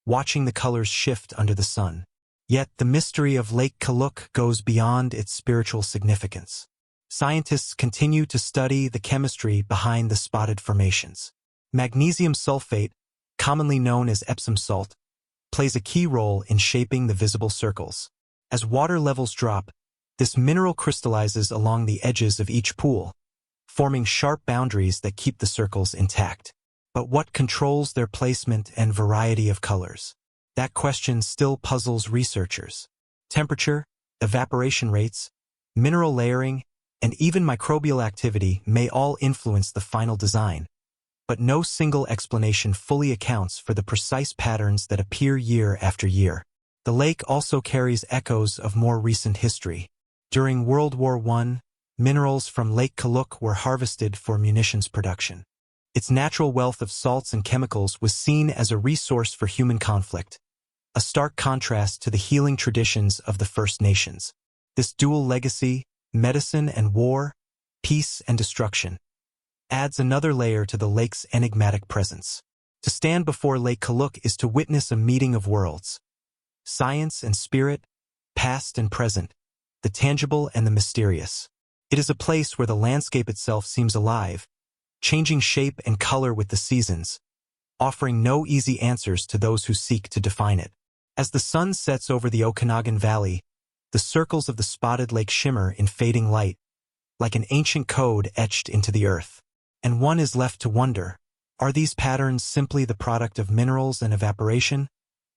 watching the colors shift under the sun. Yet the mystery of Lake Kaluk goes beyond its spiritual significance. Scientists continue to study the chemistry behind the spotted formations. Magnesium sulfate, commonly known as Epsom salt, plays a key role in shaping the visible circles. As water levels drop, this mineral crystallizes along the edges of each pool, forming sharp boundaries that keep the circles intact. But what controls their placement and variety of colors? That question still puzzles researchers. Temperature, evaporation rates, mineral layering, and even microbial activity may all influence the final design, but no single explanation fully accounts for the precise patterns that appear year after year. The lake also carries echoes of more recent history. During World War I, minerals from Lake Kaluk were harvested for munitions production. Its natural wealth of salts and chemicals was seen as a resource for human conflict, a stark contrast to the healing traditions of the First Nations. This dual legacy, medicine and war, peace and destruction, adds another layer to the lake's enigmatic presence. To stand before Lake Kaluk is to witness a meeting of worlds. Science and spirit, past and present, the tangible and the mysterious. It is a place where the landscape itself seems alive, changing shape and color with the seasons, offering no easy answers to those who seek to define it. As the sun sets over the Okanagan Valley, the circles of the Spotted Lake shimmer in fading light, like an ancient code etched into the earth. And one is left to wonder, are these patterns simply the product of minerals and evaporation,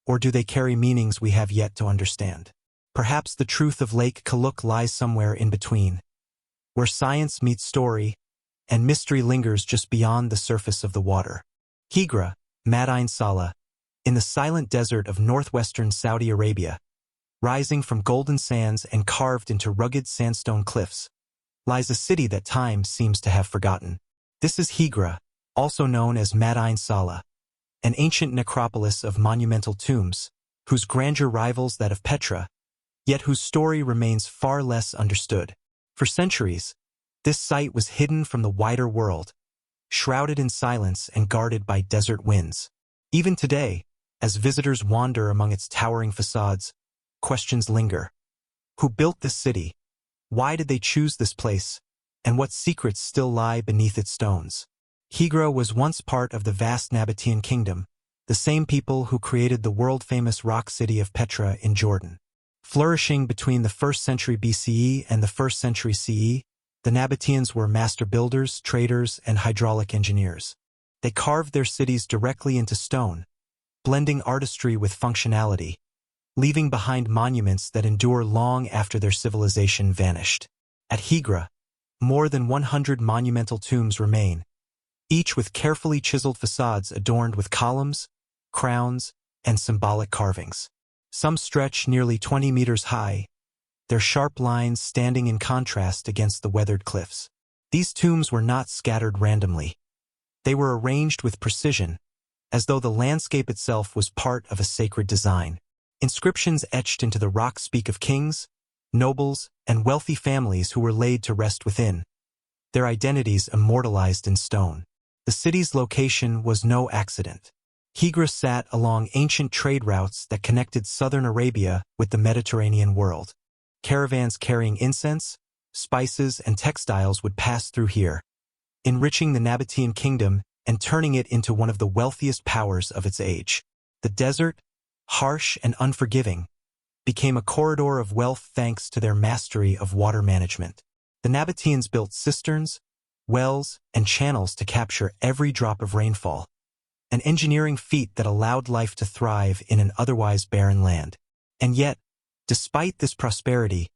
or do they carry meanings we have yet to understand? Perhaps the truth of Lake Kaluk lies somewhere in between, where science meets story, and mystery lingers just beyond the surface of the water. Higra, Madain Sala, in the silent desert of northwestern Saudi Arabia, rising from golden sands and carved into rugged sandstone cliffs, lies a city that time seems to have forgotten. This is Higra, also known as Madain Sala, an ancient necropolis of monumental tombs, whose grandeur rivals that of Petra, yet whose story remains far less understood. For centuries, this site was hidden from the wider world, shrouded in silence and guarded by desert winds. Even today, as visitors wander among its towering facades, questions linger. Who built this city? Why did they choose this place? And what secrets still lie beneath its stones? Higra was once part of the vast Nabatean kingdom, the same people who created the world-famous rock city of Petra in Jordan. Flourishing between the 1st century BCE and the 1st century CE, the Nabateans were master builders, traders, and hydraulic engineers. They carved their cities directly into stone, blending artistry with functionality, leaving behind monuments that endure long after their civilization vanished. At Higra, more than 100 monumental tombs remain, each with carefully chiseled facades adorned with columns, crowns, and symbolic carvings. Some stretch nearly 20 meters high, their sharp lines standing in contrast against the weathered cliffs. These tombs were not scattered randomly. They were arranged with precision, as though the landscape itself was part of a sacred design. Inscriptions etched into the rock speak of kings, nobles, and wealthy families who were laid to rest within, their identities immortalized in stone. The city's location was no accident. Hijra sat along ancient trade routes that connected southern Arabia with the Mediterranean world. Caravans carrying incense, spices, and textiles would pass through here, enriching the Nabatean kingdom and turning it into one of the wealthiest powers of its age. The desert, harsh and unforgiving, became a corridor of wealth thanks to their mastery of water management. The Nabateans built cisterns, wells, and channels to capture every drop of rainfall, an engineering feat that allowed life to thrive in an otherwise barren land. And yet, despite this prosperity,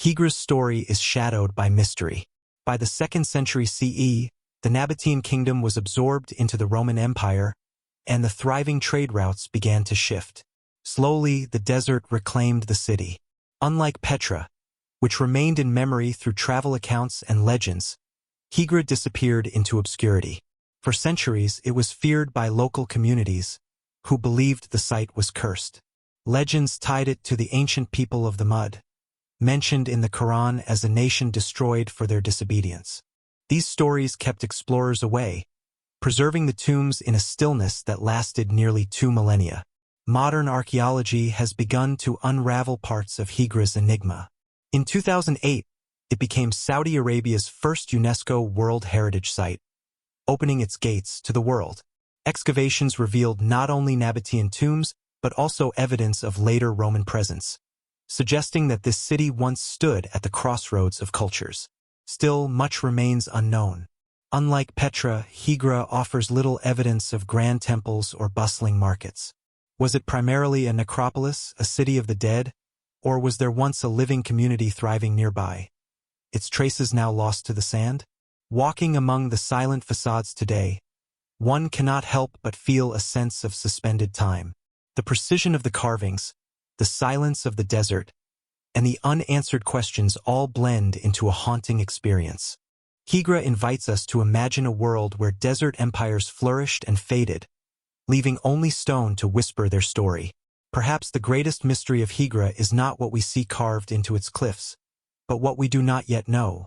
Hijra's story is shadowed by mystery. By the 2nd century CE, the Nabatean kingdom was absorbed into the Roman Empire, and the thriving trade routes began to shift. Slowly, the desert reclaimed the city. Unlike Petra, which remained in memory through travel accounts and legends, Hijra disappeared into obscurity. For centuries, it was feared by local communities, who believed the site was cursed. Legends tied it to the ancient people of the mud, mentioned in the Quran as a nation destroyed for their disobedience. These stories kept explorers away, preserving the tombs in a stillness that lasted nearly 2 millennia. Modern archaeology has begun to unravel parts of Higra's enigma. In 2008, it became Saudi Arabia's first UNESCO World Heritage Site, opening its gates to the world. Excavations revealed not only Nabatean tombs, but also evidence of later Roman presence, suggesting that this city once stood at the crossroads of cultures. Still, much remains unknown. Unlike Petra, Hijra offers little evidence of grand temples or bustling markets. Was it primarily a necropolis, a city of the dead, or was there once a living community thriving nearby, its traces now lost to the sand? Walking among the silent facades today, one cannot help but feel a sense of suspended time. The precision of the carvings, the silence of the desert, and the unanswered questions all blend into a haunting experience. Hijra invites us to imagine a world where desert empires flourished and faded, leaving only stone to whisper their story. Perhaps the greatest mystery of Hijra is not what we see carved into its cliffs, but what we do not yet know,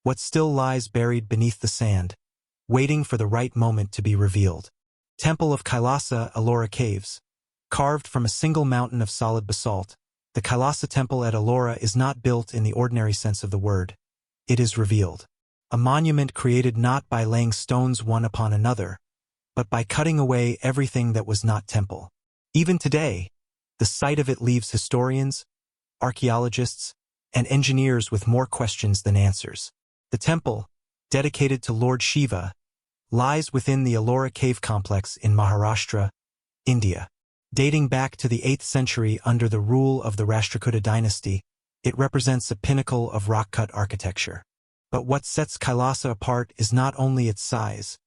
what still lies buried beneath the sand, waiting for the right moment to be revealed. Temple of Kailasa, Ellora Caves. Carved from a single mountain of solid basalt, the Kailasa temple at Ellora is not built in the ordinary sense of the word. It is revealed. A monument created not by laying stones one upon another, but by cutting away everything that was not temple. Even today, the sight of it leaves historians, archaeologists, and engineers with more questions than answers. The temple, dedicated to Lord Shiva, lies within the Ellora cave complex in Maharashtra, India. Dating back to the 8th century under the rule of the Rashtrakuta dynasty, it represents a pinnacle of rock-cut architecture. But what sets Kailasa apart is not only its size,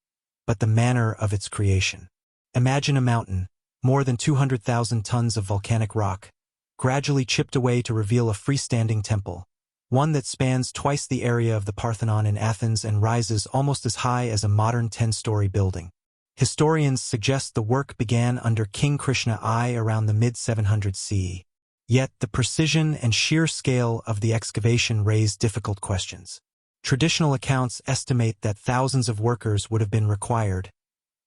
but the manner of its creation. Imagine a mountain, more than 200,000 tons of volcanic rock, gradually chipped away to reveal a freestanding temple, one that spans twice the area of the Parthenon in Athens and rises almost as high as a modern 10-story building. Historians suggest the work began under King Krishna I around the mid-700 CE. Yet the precision and sheer scale of the excavation raise difficult questions. Traditional accounts estimate that thousands of workers would have been required,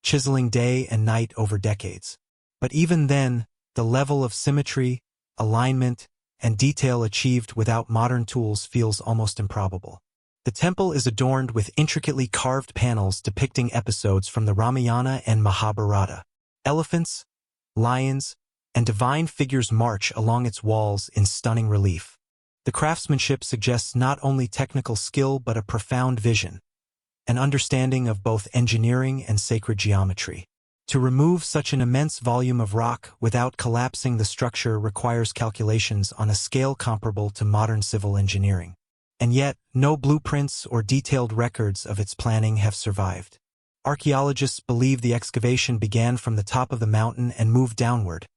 chiseling day and night over decades. But even then, the level of symmetry, alignment, and detail achieved without modern tools feels almost improbable. The temple is adorned with intricately carved panels depicting episodes from the Ramayana and Mahabharata. Elephants, lions, and divine figures march along its walls in stunning relief. The craftsmanship suggests not only technical skill but a profound vision, an understanding of both engineering and sacred geometry. To remove such an immense volume of rock without collapsing the structure requires calculations on a scale comparable to modern civil engineering. And yet, no blueprints or detailed records of its planning have survived. Archaeologists believe the excavation began from the top of the mountain and moved downward,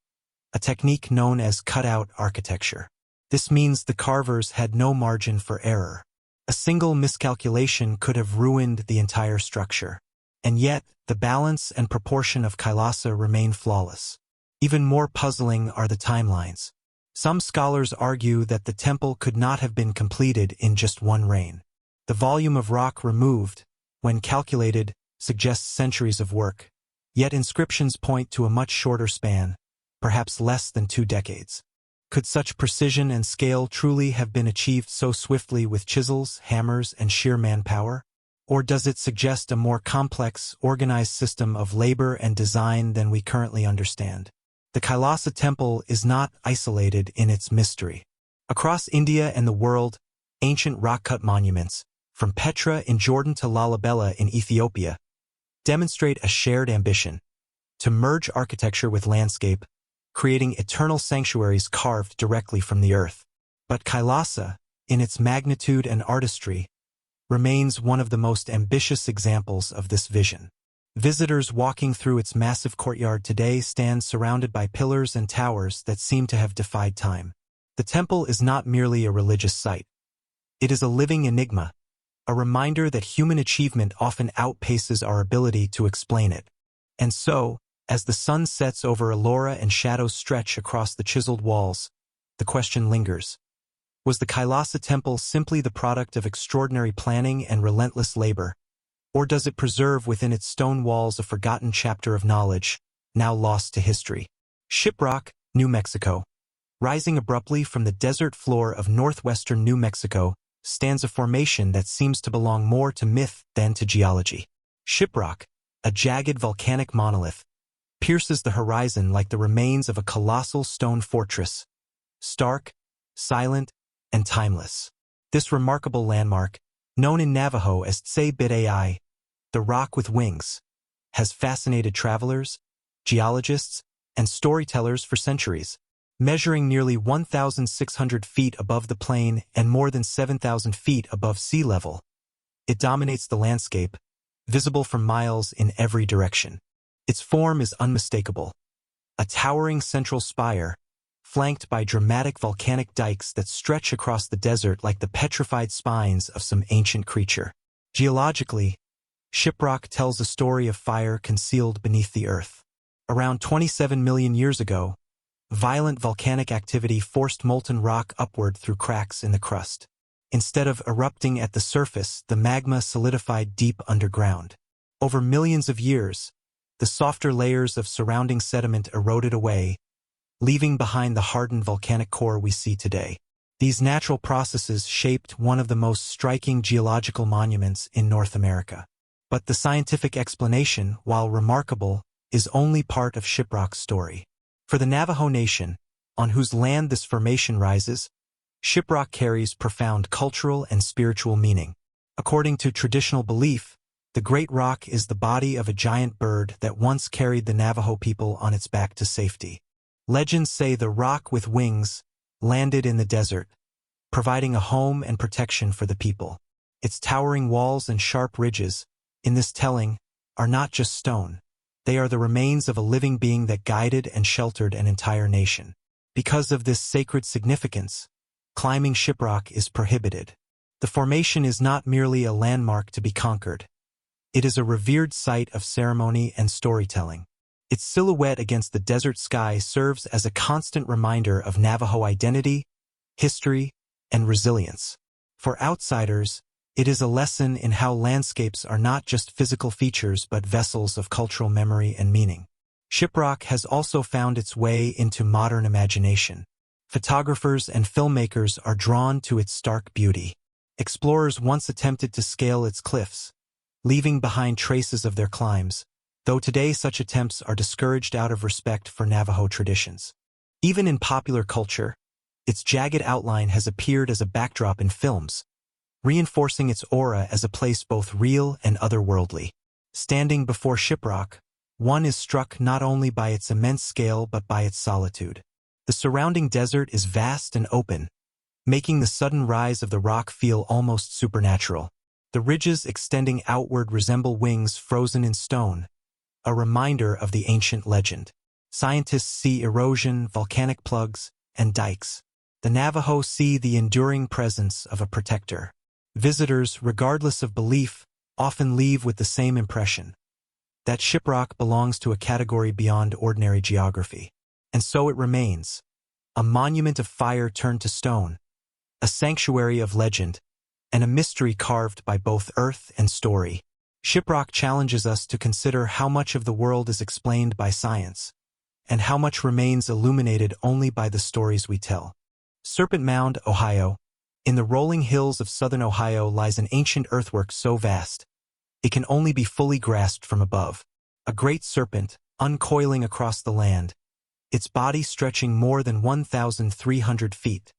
a technique known as cutout architecture. This means the carvers had no margin for error. A single miscalculation could have ruined the entire structure. And yet, the balance and proportion of Kailasa remain flawless. Even more puzzling are the timelines. Some scholars argue that the temple could not have been completed in just one reign. The volume of rock removed, when calculated, suggests centuries of work. Yet inscriptions point to a much shorter span, perhaps less than 2 decades. Could such precision and scale truly have been achieved so swiftly with chisels, hammers, and sheer manpower? Or does it suggest a more complex, organized system of labor and design than we currently understand? The Kailasa Temple is not isolated in its mystery. Across India and the world, ancient rock-cut monuments, from Petra in Jordan to Lalibela in Ethiopia, demonstrate a shared ambition to merge architecture with landscape, creating eternal sanctuaries carved directly from the earth. But Kailasa, in its magnitude and artistry, remains one of the most ambitious examples of this vision. Visitors walking through its massive courtyard today stand surrounded by pillars and towers that seem to have defied time. The temple is not merely a religious site. It is a living enigma, a reminder that human achievement often outpaces our ability to explain it. And so, as the sun sets over Ellora and shadows stretch across the chiseled walls, the question lingers. Was the Kailasa Temple simply the product of extraordinary planning and relentless labor, or does it preserve within its stone walls a forgotten chapter of knowledge, now lost to history? Shiprock, New Mexico. Rising abruptly from the desert floor of northwestern New Mexico stands a formation that seems to belong more to myth than to geology. Shiprock, a jagged volcanic monolith, pierces the horizon like the remains of a colossal stone fortress, stark, silent, and timeless. This remarkable landmark, known in Navajo as Tse-Bit-Ai, the rock with wings, has fascinated travelers, geologists, and storytellers for centuries. Measuring nearly 1,600 feet above the plain and more than 7,000 feet above sea level, it dominates the landscape, visible for miles in every direction. Its form is unmistakable, a towering central spire, flanked by dramatic volcanic dikes that stretch across the desert like the petrified spines of some ancient creature. Geologically, Shiprock tells a story of fire concealed beneath the earth. Around 27 million years ago, violent volcanic activity forced molten rock upward through cracks in the crust. Instead of erupting at the surface, the magma solidified deep underground. Over millions of years, the softer layers of surrounding sediment eroded away, leaving behind the hardened volcanic core we see today. These natural processes shaped one of the most striking geological monuments in North America. But the scientific explanation, while remarkable, is only part of Shiprock's story. For the Navajo Nation, on whose land this formation rises, Shiprock carries profound cultural and spiritual meaning. According to traditional belief, the Great Rock is the body of a giant bird that once carried the Navajo people on its back to safety. Legends say the rock with wings landed in the desert, providing a home and protection for the people. Its towering walls and sharp ridges, in this telling, are not just stone. They are the remains of a living being that guided and sheltered an entire nation. Because of this sacred significance, climbing Shiprock is prohibited. The formation is not merely a landmark to be conquered. It is a revered site of ceremony and storytelling. Its silhouette against the desert sky serves as a constant reminder of Navajo identity, history, and resilience. For outsiders, it is a lesson in how landscapes are not just physical features but vessels of cultural memory and meaning. Shiprock has also found its way into modern imagination. Photographers and filmmakers are drawn to its stark beauty. Explorers once attempted to scale its cliffs, leaving behind traces of their climbs, though today such attempts are discouraged out of respect for Navajo traditions. Even in popular culture, its jagged outline has appeared as a backdrop in films, reinforcing its aura as a place both real and otherworldly. Standing before Shiprock, one is struck not only by its immense scale but by its solitude. The surrounding desert is vast and open, making the sudden rise of the rock feel almost supernatural. The ridges extending outward resemble wings frozen in stone, a reminder of the ancient legend. Scientists see erosion, volcanic plugs, and dikes. The Navajo see the enduring presence of a protector. Visitors, regardless of belief, often leave with the same impression: that Shiprock belongs to a category beyond ordinary geography. And so it remains, a monument of fire turned to stone, a sanctuary of legend, and a mystery carved by both earth and story. Shiprock challenges us to consider how much of the world is explained by science, and how much remains illuminated only by the stories we tell. Serpent Mound, Ohio. In the rolling hills of southern Ohio lies an ancient earthwork so vast, it can only be fully grasped from above. A great serpent, uncoiling across the land, its body stretching more than 1,300 feet.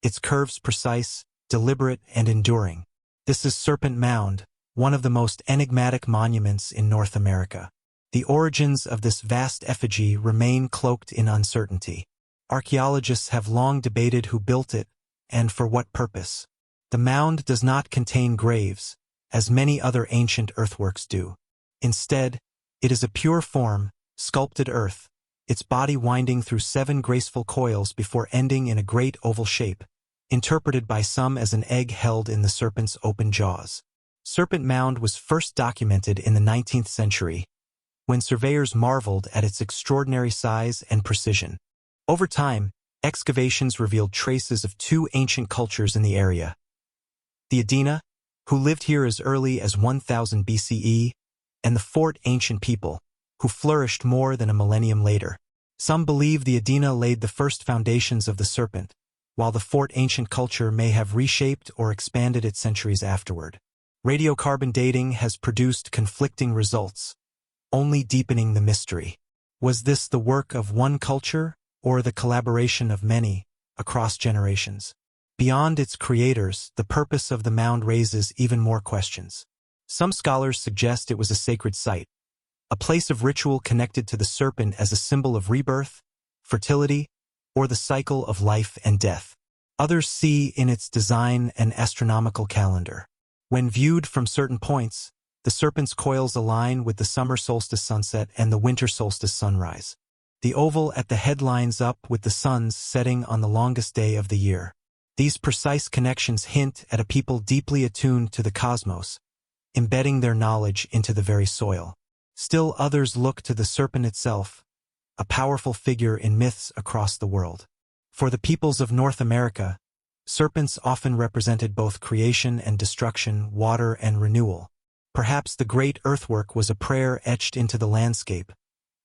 Its curves precise, deliberate, and enduring. This is Serpent Mound, one of the most enigmatic monuments in North America. The origins of this vast effigy remain cloaked in uncertainty. Archaeologists have long debated who built it, and for what purpose. The mound does not contain graves, as many other ancient earthworks do. Instead, it is a pure form, sculpted earth, its body winding through 7 graceful coils before ending in a great oval shape, interpreted by some as an egg held in the serpent's open jaws. Serpent Mound was first documented in the 19th century, when surveyors marveled at its extraordinary size and precision. Over time, excavations revealed traces of 2 ancient cultures in the area. The Adena, who lived here as early as 1000 BCE, and the Fort Ancient people, who flourished more than a millennium later. Some believe the Adena laid the first foundations of the serpent, while the Fort Ancient culture may have reshaped or expanded it centuries afterward. Radiocarbon dating has produced conflicting results, only deepening the mystery. Was this the work of one culture, or the collaboration of many, across generations? Beyond its creators, the purpose of the mound raises even more questions. Some scholars suggest it was a sacred site, a place of ritual connected to the serpent as a symbol of rebirth, fertility, or the cycle of life and death. Others see in its design an astronomical calendar. When viewed from certain points, the serpent's coils align with the summer solstice sunset and the winter solstice sunrise. The oval at the head lines up with the sun's setting on the longest day of the year. These precise connections hint at a people deeply attuned to the cosmos, embedding their knowledge into the very soil. Still others look to the serpent itself, a powerful figure in myths across the world. For the peoples of North America, serpents often represented both creation and destruction, water and renewal. Perhaps the great earthwork was a prayer etched into the landscape,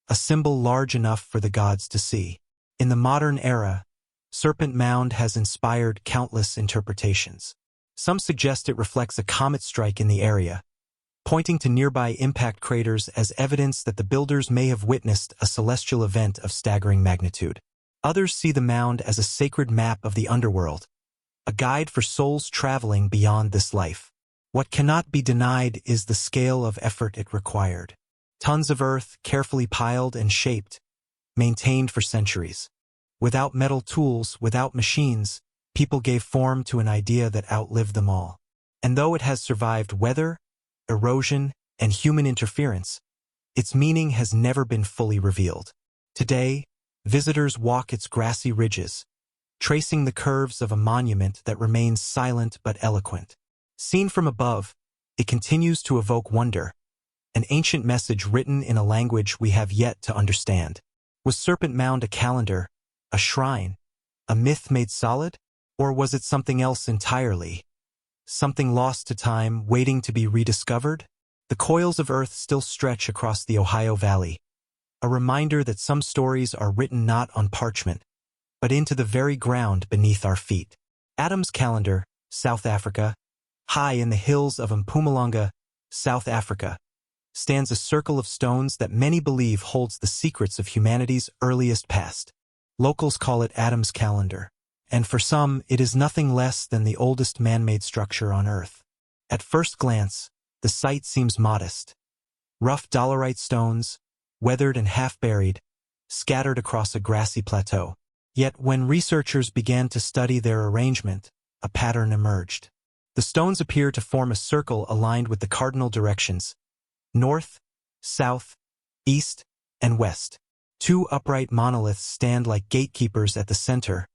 a symbol large enough for the gods to see. In the modern era, Serpent Mound has inspired countless interpretations. Some suggest it reflects a comet strike in the area, pointing to nearby impact craters as evidence that the builders may have witnessed a celestial event of staggering magnitude. Others see the mound as a sacred map of the underworld, a guide for souls traveling beyond this life. What cannot be denied is the scale of effort it required. Tons of earth, carefully piled and shaped, maintained for centuries. Without metal tools, without machines, people gave form to an idea that outlived them all. And though it has survived weather, erosion, and human interference, its meaning has never been fully revealed. Today, visitors walk its grassy ridges, tracing the curves of a monument that remains silent but eloquent. Seen from above, it continues to evoke wonder, an ancient message written in a language we have yet to understand. Was Serpent Mound a calendar, a shrine, a myth made solid? Or was it something else entirely? Something lost to time, waiting to be rediscovered? The coils of earth still stretch across the Ohio Valley, a reminder that some stories are written not on parchment, but into the very ground beneath our feet. Adam's Calendar, South Africa. High in the hills of Mpumalanga, South Africa, stands a circle of stones that many believe holds the secrets of humanity's earliest past. Locals call it Adam's Calendar, and for some it is nothing less than the oldest man-made structure on Earth. At first glance, the site seems modest. Rough dolerite stones, weathered and half-buried, scattered across a grassy plateau. Yet when researchers began to study their arrangement, a pattern emerged. The stones appear to form a circle aligned with the cardinal directions: north, south, east, and west. 2 upright monoliths stand like gatekeepers at the center,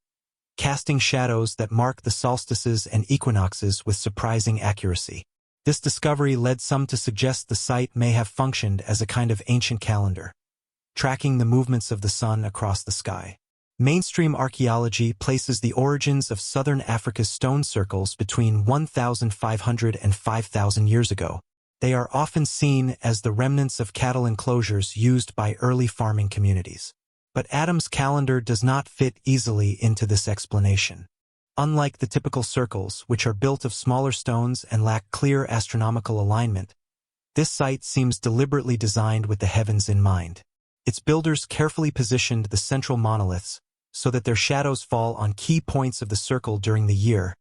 casting shadows that mark the solstices and equinoxes with surprising accuracy. This discovery led some to suggest the site may have functioned as a kind of ancient calendar, tracking the movements of the sun across the sky. Mainstream archaeology places the origins of southern Africa's stone circles between 1,500 and 5,000 years ago. They are often seen as the remnants of cattle enclosures used by early farming communities. But Adam's calendar does not fit easily into this explanation. Unlike the typical circles, which are built of smaller stones and lack clear astronomical alignment, this site seems deliberately designed with the heavens in mind. Its builders carefully positioned the central monoliths so that their shadows fall on key points of the circle during the year,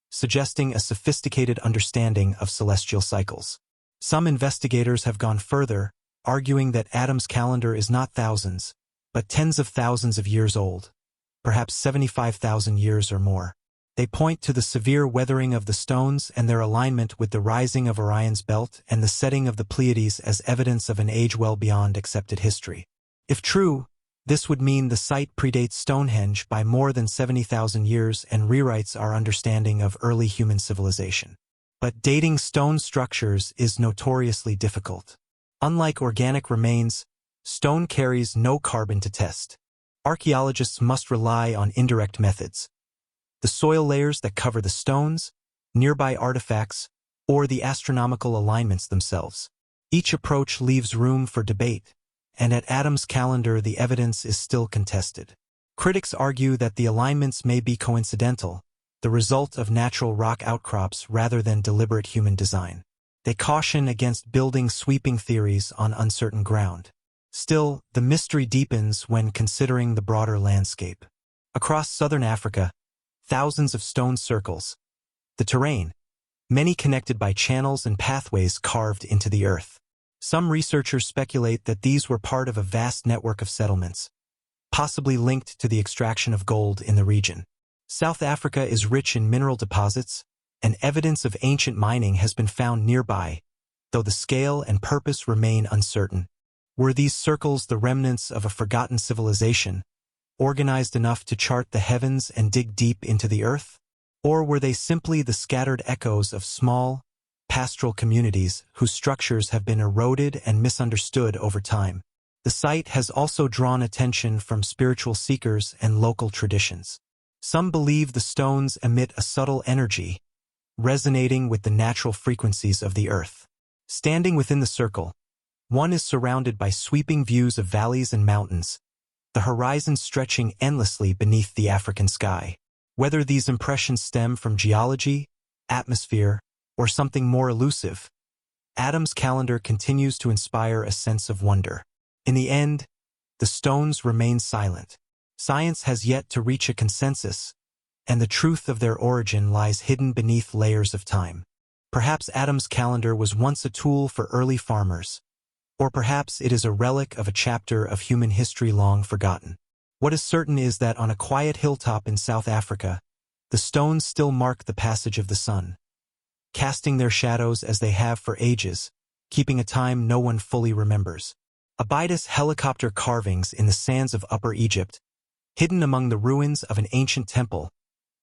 suggesting a sophisticated understanding of celestial cycles. Some investigators have gone further, arguing that Adam's calendar is not thousands, but tens of thousands of years old, perhaps 75,000 years or more. They point to the severe weathering of the stones and their alignment with the rising of Orion's belt and the setting of the Pleiades as evidence of an age well beyond accepted history. If true, this would mean the site predates Stonehenge by more than 70,000 years and rewrites our understanding of early human civilization. But dating stone structures is notoriously difficult. Unlike organic remains, stone carries no carbon to test. Archaeologists must rely on indirect methods: the soil layers that cover the stones, nearby artifacts, or the astronomical alignments themselves. Each approach leaves room for debate, and at Adam's calendar the evidence is still contested. Critics argue that the alignments may be coincidental, the result of natural rock outcrops rather than deliberate human design. They caution against building sweeping theories on uncertain ground. Still, the mystery deepens when considering the broader landscape. Across southern Africa, thousands of stone circles, the terrain, many connected by channels and pathways carved into the earth. Some researchers speculate that these were part of a vast network of settlements, possibly linked to the extraction of gold in the region. South Africa is rich in mineral deposits, and evidence of ancient mining has been found nearby, though the scale and purpose remain uncertain. Were these circles the remnants of a forgotten civilization, organized enough to chart the heavens and dig deep into the earth? Or were they simply the scattered echoes of small, pastoral communities whose structures have been eroded and misunderstood over time? The site has also drawn attention from spiritual seekers and local traditions. Some believe the stones emit a subtle energy, resonating with the natural frequencies of the earth. Standing within the circle, one is surrounded by sweeping views of valleys and mountains, the horizon stretching endlessly beneath the African sky. Whether these impressions stem from geology, atmosphere, or something more elusive, Adam's calendar continues to inspire a sense of wonder. In the end, the stones remain silent. Science has yet to reach a consensus, and the truth of their origin lies hidden beneath layers of time. Perhaps Adam's calendar was once a tool for early farmers, or perhaps it is a relic of a chapter of human history long forgotten. What is certain is that on a quiet hilltop in South Africa, the stones still mark the passage of the sun, casting their shadows as they have for ages, keeping a time no one fully remembers. Abydos helicopter carvings in the sands of Upper Egypt, hidden among the ruins of an ancient temple,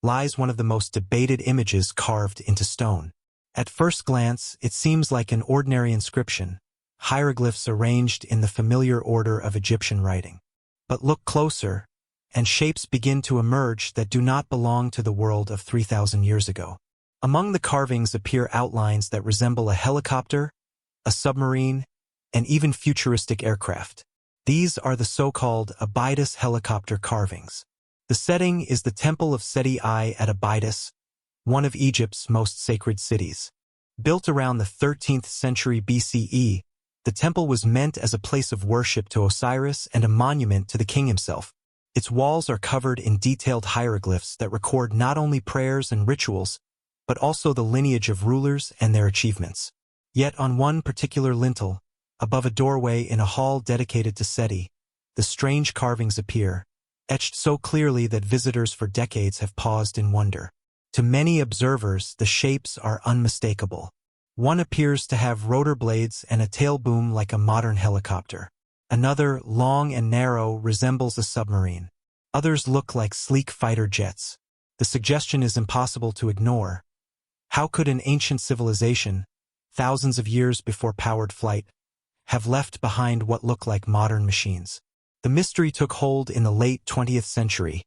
lies one of the most debated images carved into stone. At first glance, it seems like an ordinary inscription, hieroglyphs arranged in the familiar order of Egyptian writing. But look closer, and shapes begin to emerge that do not belong to the world of 3,000 years ago. Among the carvings appear outlines that resemble a helicopter, a submarine, and even futuristic aircraft. These are the so-called Abydos helicopter carvings. The setting is the Temple of Seti I at Abydos, one of Egypt's most sacred cities. Built around the 13th century BCE, the temple was meant as a place of worship to Osiris and a monument to the king himself. Its walls are covered in detailed hieroglyphs that record not only prayers and rituals, but also the lineage of rulers and their achievements. Yet on one particular lintel, above a doorway in a hall dedicated to Seti, the strange carvings appear, etched so clearly that visitors for decades have paused in wonder. To many observers, the shapes are unmistakable. One appears to have rotor blades and a tail boom like a modern helicopter. Another, long and narrow, resembles a submarine. Others look like sleek fighter jets. The suggestion is impossible to ignore. How could an ancient civilization, thousands of years before powered flight, have left behind what look like modern machines? The mystery took hold in the late 20th century,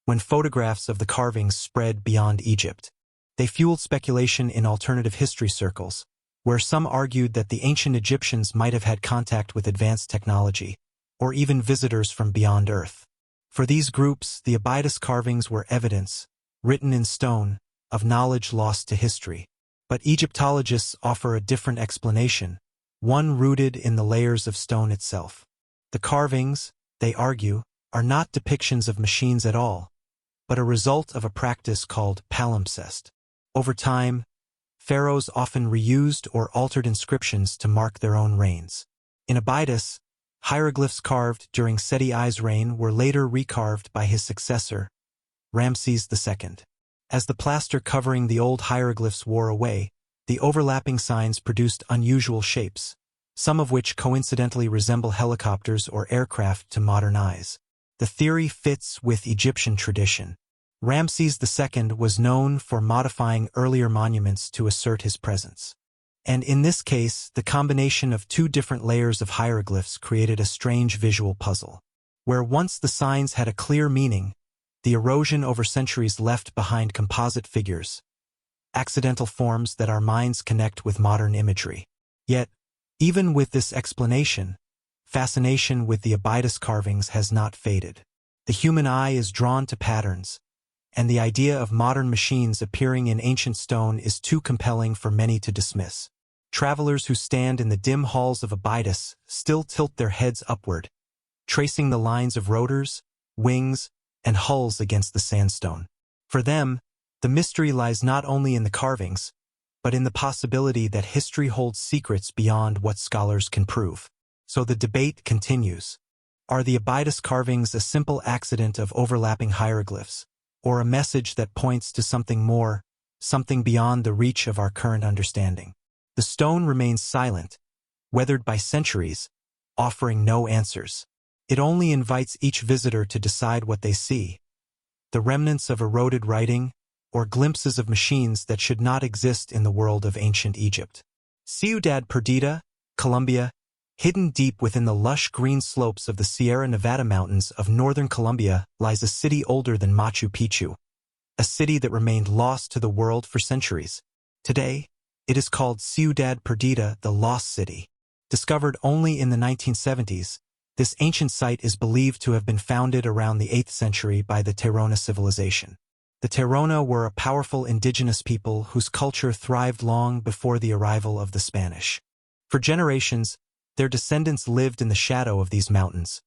when photographs of the carvings spread beyond Egypt. They fueled speculation in alternative history circles, where some argued that the ancient Egyptians might have had contact with advanced technology, or even visitors from beyond Earth. For these groups, the Abydos carvings were evidence, written in stone, of knowledge lost to history. But Egyptologists offer a different explanation, one rooted in the layers of stone itself. The carvings, they argue, are not depictions of machines at all, but a result of a practice called palimpsest. Over time, pharaohs often reused or altered inscriptions to mark their own reigns. In Abydos, hieroglyphs carved during Seti I's reign were later recarved by his successor, Ramses II. As the plaster covering the old hieroglyphs wore away, the overlapping signs produced unusual shapes, some of which coincidentally resemble helicopters or aircraft to modern eyes. The theory fits with Egyptian tradition. Ramses II was known for modifying earlier monuments to assert his presence. And in this case, the combination of two different layers of hieroglyphs created a strange visual puzzle. Where once the signs had a clear meaning, the erosion over centuries left behind composite figures, accidental forms that our minds connect with modern imagery. Yet, even with this explanation, fascination with the Abydos carvings has not faded. The human eye is drawn to patterns, and the idea of modern machines appearing in ancient stone is too compelling for many to dismiss. Travelers who stand in the dim halls of Abydos still tilt their heads upward, tracing the lines of rotors, wings, and hulls against the sandstone. For them, the mystery lies not only in the carvings, but in the possibility that history holds secrets beyond what scholars can prove. So the debate continues. Are the Abydos carvings a simple accident of overlapping hieroglyphs, or a message that points to something more, something beyond the reach of our current understanding? The stone remains silent, weathered by centuries, offering no answers. It only invites each visitor to decide what they see, the remnants of eroded writing, or glimpses of machines that should not exist in the world of ancient Egypt. Ciudad Perdida, Colombia, hidden deep within the lush green slopes of the Sierra Nevada mountains of northern Colombia, lies a city older than Machu Picchu, a city that remained lost to the world for centuries. Today, it is called Ciudad Perdida, the Lost City. Discovered only in the 1970s, this ancient site is believed to have been founded around the 8th century by the Tairona civilization. The Tairona were a powerful indigenous people whose culture thrived long before the arrival of the Spanish. For generations, their descendants lived in the shadow of these mountains,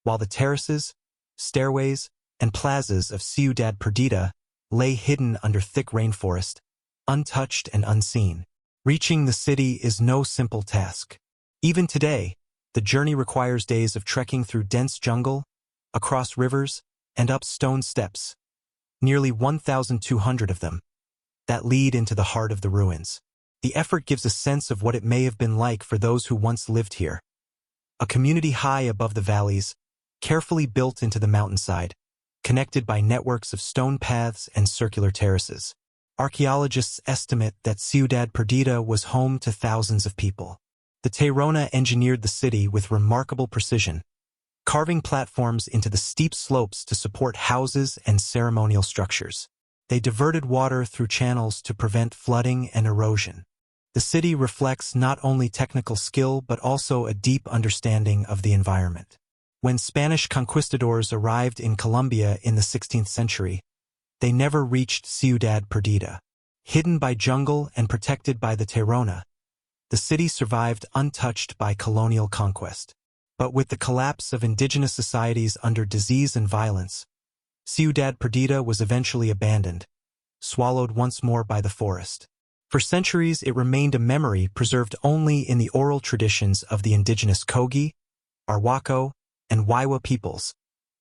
while the terraces, stairways, and plazas of Ciudad Perdida lay hidden under thick rainforest, untouched and unseen. Reaching the city is no simple task. Even today, the journey requires days of trekking through dense jungle, across rivers, and up stone steps, nearly 1,200 of them, that lead into the heart of the ruins. The effort gives a sense of what it may have been like for those who once lived here. A community high above the valleys, carefully built into the mountainside, connected by networks of stone paths and circular terraces. Archaeologists estimate that Ciudad Perdida was home to thousands of people. The Tairona engineered the city with remarkable precision, carving platforms into the steep slopes to support houses and ceremonial structures. They diverted water through channels to prevent flooding and erosion. The city reflects not only technical skill but also a deep understanding of the environment. When Spanish conquistadors arrived in Colombia in the 16th century, they never reached Ciudad Perdida. Hidden by jungle and protected by the Tairona, the city survived untouched by colonial conquest. But with the collapse of indigenous societies under disease and violence, Ciudad Perdida was eventually abandoned, swallowed once more by the forest. For centuries, it remained a memory preserved only in the oral traditions of the indigenous Kogi, Arhuaco, and Waiwa peoples,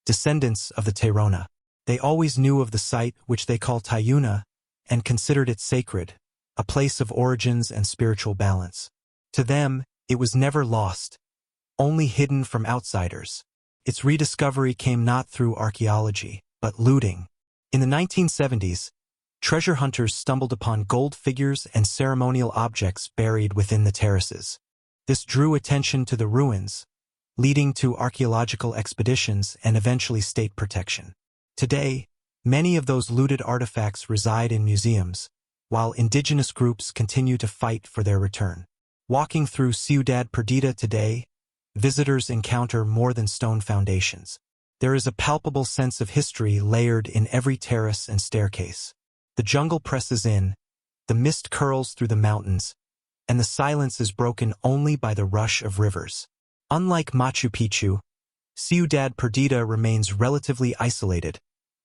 descendants of the Tairona. They always knew of the site, which they called Tayuna, and considered it sacred, a place of origins and spiritual balance. To them, it was never lost, only hidden from outsiders. Its rediscovery came not through archaeology, but looting. In the 1970s, treasure hunters stumbled upon gold figures and ceremonial objects buried within the terraces. This drew attention to the ruins, leading to archaeological expeditions and eventually state protection. Today, many of those looted artifacts reside in museums, while indigenous groups continue to fight for their return. Walking through Ciudad Perdida today, visitors encounter more than stone foundations. There is a palpable sense of history layered in every terrace and staircase. The jungle presses in, the mist curls through the mountains, and the silence is broken only by the rush of rivers. Unlike Machu Picchu, Ciudad Perdida remains relatively isolated,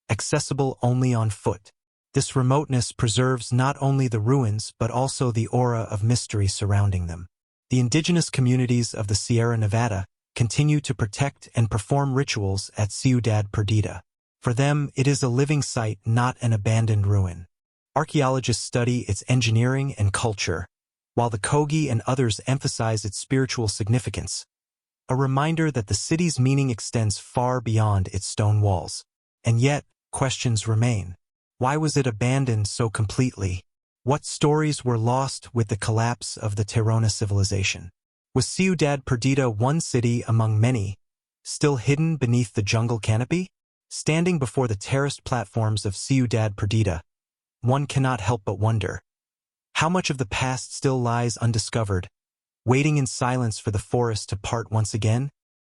accessible only on foot. This remoteness preserves not only the ruins but also the aura of mystery surrounding them. The indigenous communities of the Sierra Nevada continue to protect and perform rituals at Ciudad Perdida. For them, it is a living site, not an abandoned ruin. Archaeologists study its engineering and culture, while the Kogi and others emphasize its spiritual significance, a reminder that the city's meaning extends far beyond its stone walls. And yet, questions remain. Why was it abandoned so completely? What stories were lost with the collapse of the Terona civilization? Was Ciudad Perdida one city among many, still hidden beneath the jungle canopy? Standing before the terraced platforms of Ciudad Perdida, one cannot help but wonder, how much of the past still lies undiscovered, waiting in silence for the forest to part once again?